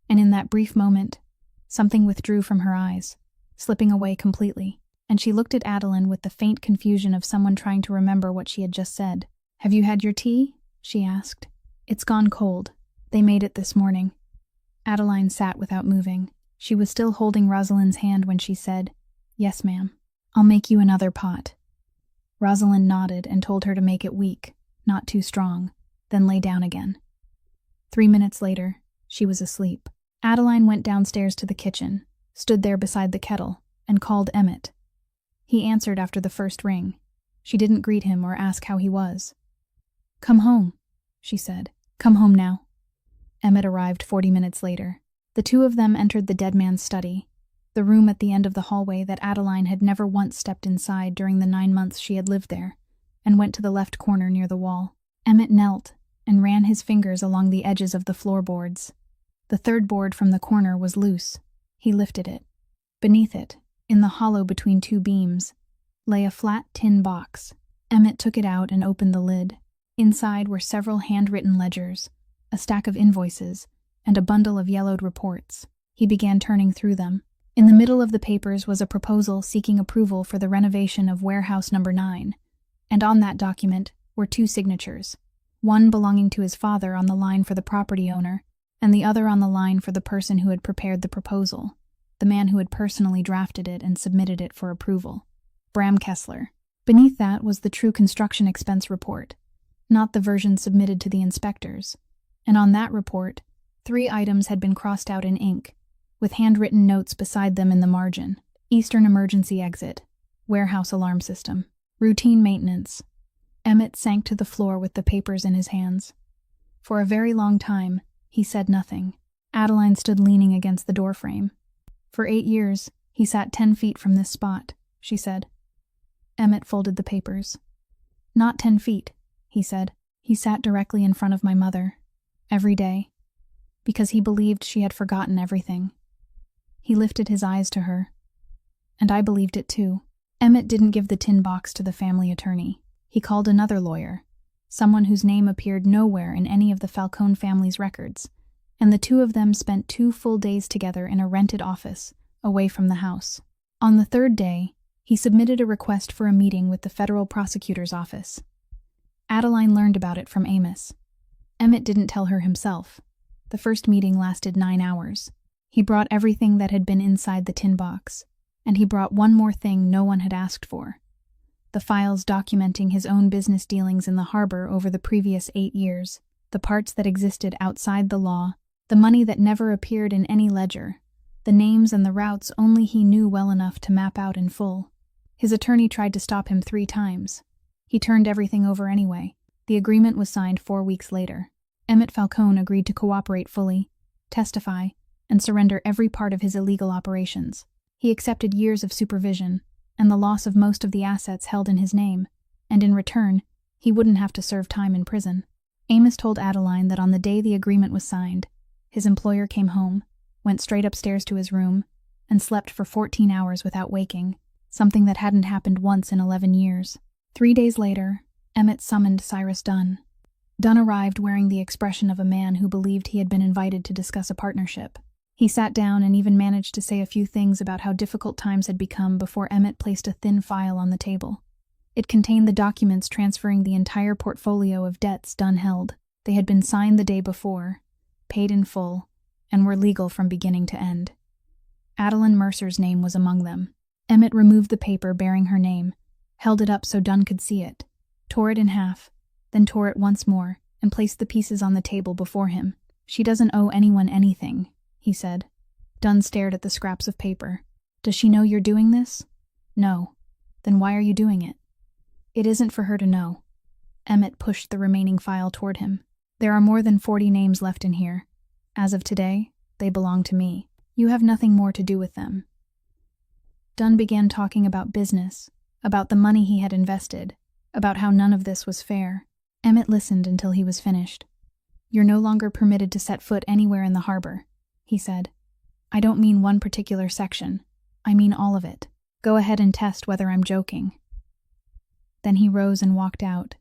and in that brief moment, something withdrew from her eyes, slipping away completely, and she looked at Adeline with the faint confusion of someone trying to remember what she had just said. Have you had your tea? She asked. It's gone cold. They made it this morning. Adeline sat without moving. She was still holding Rosalind's hand when she said, Yes, ma'am. I'll make you another pot. Rosalind nodded and told her to make it weak, not too strong, then lay down again. 3 minutes later, she was asleep. Adeline went downstairs to the kitchen, stood there beside the kettle, and called Emmett. He answered after the first ring. She didn't greet him or ask how he was. Come home, she said. Come home now. Emmett arrived 40 minutes later. The two of them entered the dead man's study, the room at the end of the hallway that Adeline had never once stepped inside during the 9 months she had lived there, and went to the left corner near the wall. Emmett knelt and ran his fingers along the edges of the floorboards. The third board from the corner was loose. He lifted it. Beneath it, in the hollow between two beams, lay a flat tin box. Emmett took it out and opened the lid. Inside were several handwritten ledgers, a stack of invoices, and a bundle of yellowed reports. He began turning through them. In the middle of the papers was a proposal seeking approval for the renovation of Warehouse No. 9, and on that document were two signatures, one belonging to his father on the line for the property owner, and the other on the line for the person who had prepared the proposal, the man who had personally drafted it and submitted it for approval, Bram Kessler. Beneath that was the true construction expense report, not the version submitted to the inspectors, and on that report, 3 items had been crossed out in ink, with handwritten notes beside them in the margin. Eastern emergency exit, warehouse alarm system, routine maintenance. Emmett sank to the floor with the papers in his hands. For a very long time, he said nothing. Adeline stood leaning against the doorframe. For 8 years, he sat 10 feet from this spot, she said. Emmett folded the papers. Not 10 feet, he said. He sat directly in front of my mother, every day, because he believed she had forgotten everything. He lifted his eyes to her, and I believed it too. Emmett didn't give the tin box to the family attorney. He called another lawyer, someone whose name appeared nowhere in any of the Falcone family's records, and the two of them spent 2 full days together in a rented office, away from the house. On the 3rd day, he submitted a request for a meeting with the federal prosecutor's office. Adeline learned about it from Amos. Emmett didn't tell her himself. The first meeting lasted 9 hours. He brought everything that had been inside the tin box, and he brought one more thing no one had asked for: the files documenting his own business dealings in the harbor over the previous 8 years, the parts that existed outside the law, the money that never appeared in any ledger, the names and the routes only he knew well enough to map out in full. His attorney tried to stop him 3 times. He turned everything over anyway. The agreement was signed 4 weeks later. Emmett Falcone agreed to cooperate fully, testify, and surrender every part of his illegal operations. He accepted years of supervision and the loss of most of the assets held in his name, and in return, he wouldn't have to serve time in prison. Amos told Adeline that on the day the agreement was signed, his employer came home, went straight upstairs to his room, and slept for 14 hours without waking, something that hadn't happened once in 11 years. 3 days later, Emmett summoned Cyrus Dunn. Dunn arrived wearing the expression of a man who believed he had been invited to discuss a partnership. He sat down and even managed to say a few things about how difficult times had become before Emmett placed a thin file on the table. It contained the documents transferring the entire portfolio of debts Dunn held. They had been signed the day before, paid in full, and were legal from beginning to end. Adeline Mercer's name was among them. Emmett removed the paper bearing her name, held it up so Dunn could see it, tore it in half, then tore it once more, and placed the pieces on the table before him. "She doesn't owe anyone anything," he said. Dunn stared at the scraps of paper. "Does she know you're doing this?" "No." "Then why are you doing it?" "It isn't for her to know." Emmett pushed the remaining file toward him. "There are more than 40 names left in here. As of today, they belong to me. You have nothing more to do with them." Dunn began talking about business, about the money he had invested, about how none of this was fair. Emmett listened until he was finished. "You're no longer permitted to set foot anywhere in the harbor," he said. "I don't mean one particular section. I mean all of it. Go ahead and test whether I'm joking." Then he rose and walked out,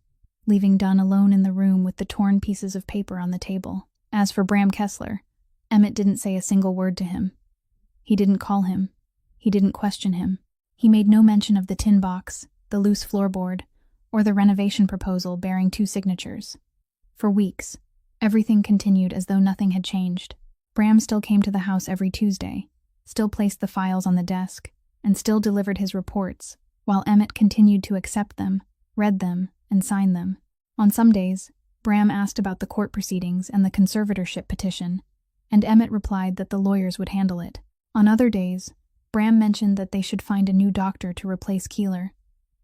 leaving Dunn alone in the room with the torn pieces of paper on the table. As for Bram Kessler, Emmett didn't say a single word to him. He didn't call him. He didn't question him. He made no mention of the tin box, the loose floorboard, or the renovation proposal bearing 2 signatures. For weeks, everything continued as though nothing had changed. Bram still came to the house every Tuesday, still placed the files on the desk, and still delivered his reports, while Emmett continued to accept them, read them, and sign them. On some days, Bram asked about the court proceedings and the conservatorship petition, and Emmett replied that the lawyers would handle it. On other days, Bram mentioned that they should find a new doctor to replace Keeler,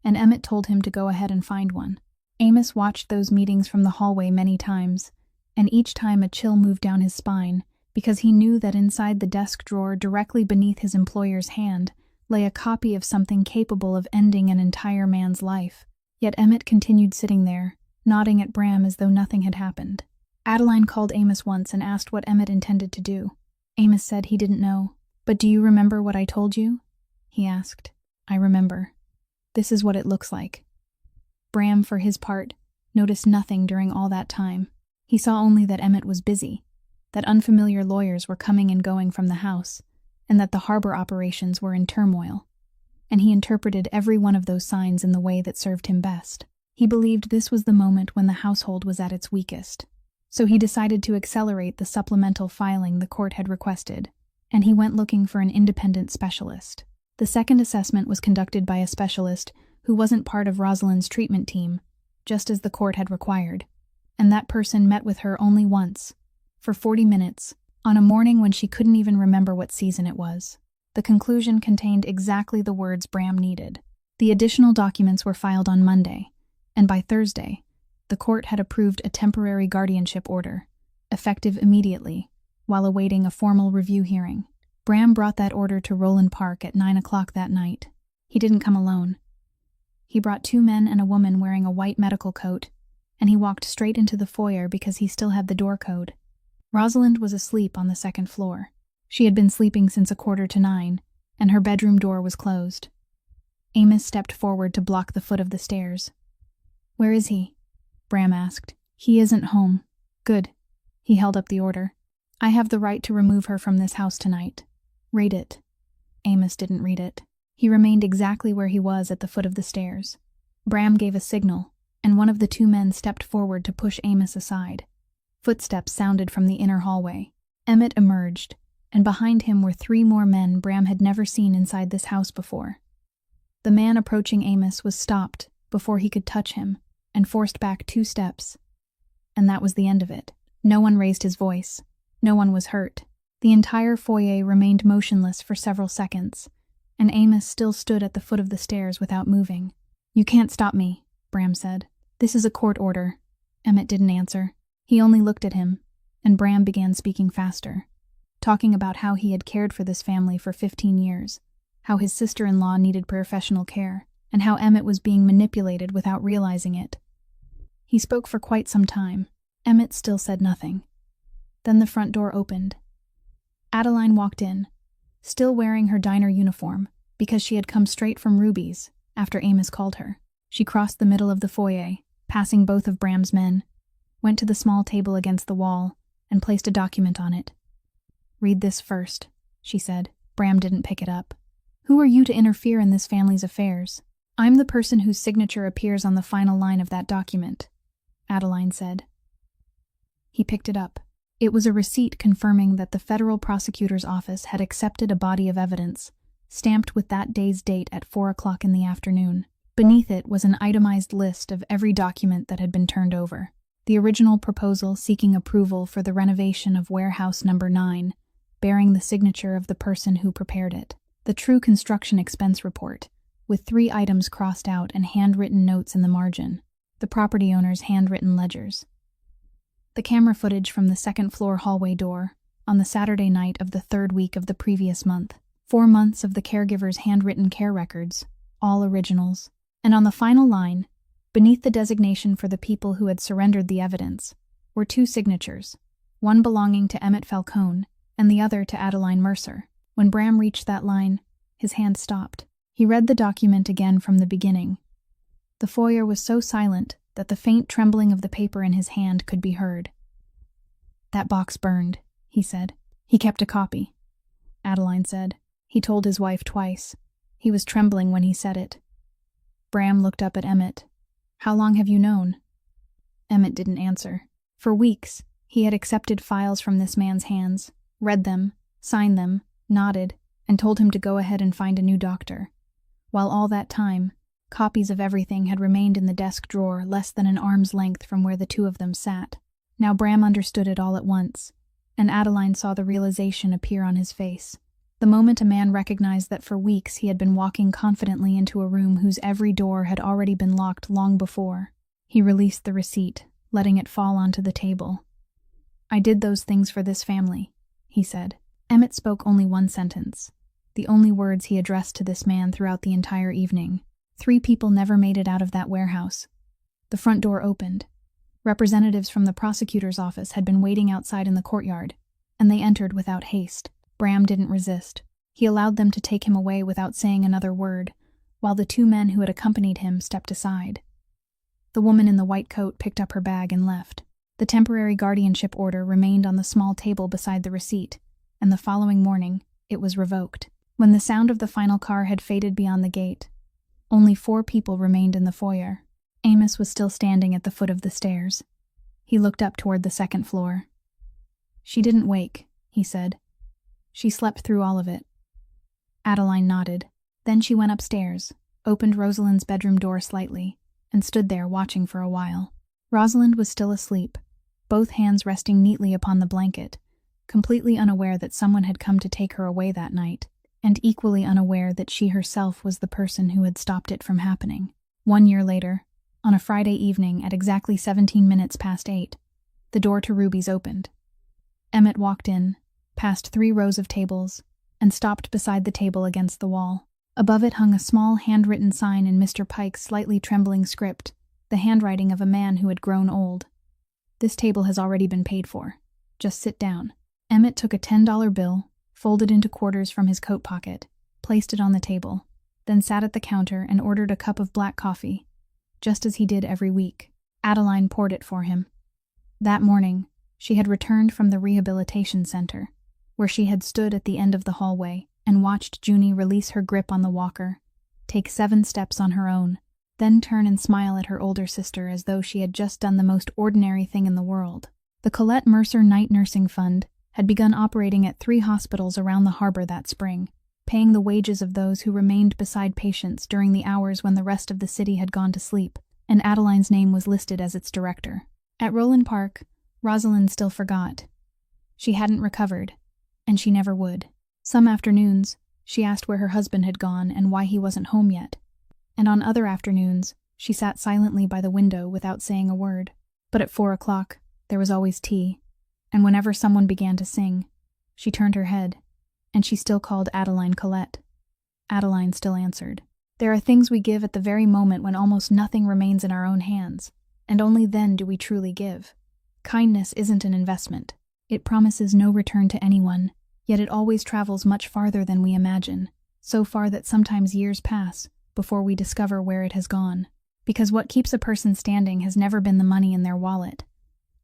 and Emmett told him to go ahead and find one. Amos watched those meetings from the hallway many times, and each time a chill moved down his spine, because he knew that inside the desk drawer directly beneath his employer's hand lay a copy of something capable of ending an entire man's life. Yet Emmett continued sitting there, nodding at Bram as though nothing had happened. Adeline called Amos once and asked what Emmett intended to do. Amos said he didn't know. "But do you remember what I told you?" he asked. "I remember. This is what it looks like." Bram, for his part, noticed nothing during all that time. He saw only that Emmett was busy, that unfamiliar lawyers were coming and going from the house, and that the harbor operations were in turmoil. And he interpreted every one of those signs in the way that served him best. He believed this was the moment when the household was at its weakest. So he decided to accelerate the supplemental filing the court had requested, and he went looking for an independent specialist. The second assessment was conducted by a specialist who wasn't part of Rosalind's treatment team, just as the court had required, and that person met with her only once, for 40 minutes, on a morning when she couldn't even remember what season it was. The conclusion contained exactly the words Bram needed. The additional documents were filed on Monday, and by Thursday, the court had approved a temporary guardianship order, effective immediately, while awaiting a formal review hearing. Bram brought that order to Roland Park at 9 o'clock that night. He didn't come alone. He brought 2 men and a woman wearing a white medical coat, and he walked straight into the foyer because he still had the door code. Rosalind was asleep on the 2nd floor. She had been sleeping since 8:45, and her bedroom door was closed. Amos stepped forward to block the foot of the stairs. "Where is he?" Bram asked. "He isn't home." "Good." He held up the order. "I have the right to remove her from this house tonight. Read it." Amos didn't read it. He remained exactly where he was at the foot of the stairs. Bram gave a signal, and one of the 2 men stepped forward to push Amos aside. Footsteps sounded from the inner hallway. Emmett emerged, and behind him were 3 more men Bram had never seen inside this house before. The man approaching Amos was stopped before he could touch him, and forced back 2 steps. And that was the end of it. No one raised his voice. No one was hurt. The entire foyer remained motionless for several seconds, and Amos still stood at the foot of the stairs without moving. "You can't stop me," Bram said. "This is a court order." Emmett didn't answer. He only looked at him, and Bram began speaking faster, talking about how he had cared for this family for 15 years, how his sister-in-law needed professional care, and how Emmett was being manipulated without realizing it. He spoke for quite some time. Emmett still said nothing. Then the front door opened. Adeline walked in, still wearing her diner uniform, because she had come straight from Ruby's after Amos called her. She crossed the middle of the foyer, passing both of Bram's men, went to the small table against the wall, and placed a document on it. "Read this first," she said. Bram didn't pick it up. "Who are you to interfere in this family's affairs?" "I'm the person whose signature appears on the final line of that document," Adeline said. He picked it up. It was a receipt confirming that the federal prosecutor's office had accepted a body of evidence, stamped with that day's date at 4 o'clock in the afternoon. Beneath it was an itemized list of every document that had been turned over. The original proposal seeking approval for the renovation of Warehouse Number 9, bearing the signature of the person who prepared it. The true construction expense report, with 3 items crossed out and handwritten notes in the margin. The property owner's handwritten ledgers. The camera footage from the second-floor hallway door, on the Saturday night of the 3rd week of the previous month. 4 months of the caregiver's handwritten care records, all originals. And on the final line, beneath the designation for the people who had surrendered the evidence, were 2 signatures, one belonging to Emmett Falcone and the other to Adeline Mercer. When Bram reached that line, his hand stopped. He read the document again from the beginning. The foyer was so silent that the faint trembling of the paper in his hand could be heard. "That box burned," he said. "He kept a copy," Adeline said. He told his wife twice. He was trembling when he said it. Bram looked up at Emmett. "How long have you known?" Emmett didn't answer. For weeks, he had accepted files from this man's hands, read them, signed them, nodded, and told him to go ahead and find a new doctor. While all that time, copies of everything had remained in the desk drawer less than an arm's length from where the 2 of them sat. Now Bram understood it all at once, and Adeline saw the realization appear on his face. The moment a man recognized that for weeks he had been walking confidently into a room whose every door had already been locked long before. He released the receipt, letting it fall onto the table. "I did those things for this family," he said. Emmett spoke only one sentence, the only words he addressed to this man throughout the entire evening. 3 people never made it out of that warehouse. The front door opened. Representatives from the prosecutor's office had been waiting outside in the courtyard, and they entered without haste. Bram didn't resist. He allowed them to take him away without saying another word, while the 2 men who had accompanied him stepped aside. The woman in the white coat picked up her bag and left. The temporary guardianship order remained on the small table beside the receipt, and the following morning, it was revoked. When the sound of the final car had faded beyond the gate, only 4 people remained in the foyer. Amos was still standing at the foot of the stairs. He looked up toward the 2nd floor. "She didn't wake," he said. "She slept through all of it." Adeline nodded. Then she went upstairs, opened Rosalind's bedroom door slightly, and stood there watching for a while. Rosalind was still asleep, both hands resting neatly upon the blanket, completely unaware that someone had come to take her away that night, and equally unaware that she herself was the person who had stopped it from happening. 1 year later, on a Friday evening at exactly 17 minutes past 8, the door to Ruby's opened. Emmett walked in, past 3 rows of tables, and stopped beside the table against the wall. Above it hung a small handwritten sign in Mr. Pike's slightly trembling script, the handwriting of a man who had grown old. "This table has already been paid for. Just sit down." Emmett took a $10 bill, folded into quarters from his coat pocket, placed it on the table, then sat at the counter and ordered a cup of black coffee, just as he did every week. Adeline poured it for him. That morning, she had returned from the rehabilitation center, where she had stood at the end of the hallway and watched Junie release her grip on the walker, take 7 steps on her own, then turn and smile at her older sister as though she had just done the most ordinary thing in the world. The Colette Mercer Night Nursing Fund had begun operating at 3 hospitals around the harbor that spring, paying the wages of those who remained beside patients during the hours when the rest of the city had gone to sleep, and Adeline's name was listed as its director. At Roland Park, Rosalind still forgot. She hadn't recovered, and she never would. Some afternoons, she asked where her husband had gone and why he wasn't home yet. And on other afternoons, she sat silently by the window without saying a word. But at 4 o'clock, there was always tea, and whenever someone began to sing, she turned her head, and she still called Adeline Colette. Adeline still answered. There are things we give at the very moment when almost nothing remains in our own hands, and only then do we truly give. Kindness isn't an investment. It promises no return to anyone, yet it always travels much farther than we imagine, so far that sometimes years pass before we discover where it has gone. Because what keeps a person standing has never been the money in their wallet,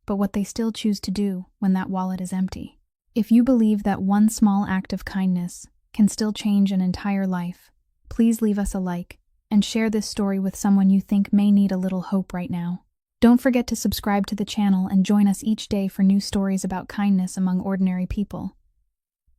but what they still choose to do when that wallet is empty. If you believe that one small act of kindness can still change an entire life, please leave us a like and share this story with someone you think may need a little hope right now. Don't forget to subscribe to the channel and join us each day for new stories about kindness among ordinary people.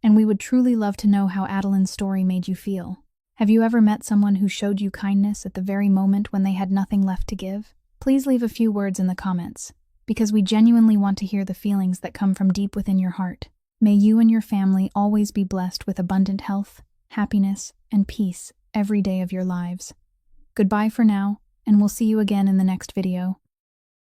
And we would truly love to know how Adeline's story made you feel. Have you ever met someone who showed you kindness at the very moment when they had nothing left to give? Please leave a few words in the comments, because we genuinely want to hear the feelings that come from deep within your heart. May you and your family always be blessed with abundant health, happiness, and peace every day of your lives. Goodbye for now, and we'll see you again in the next video.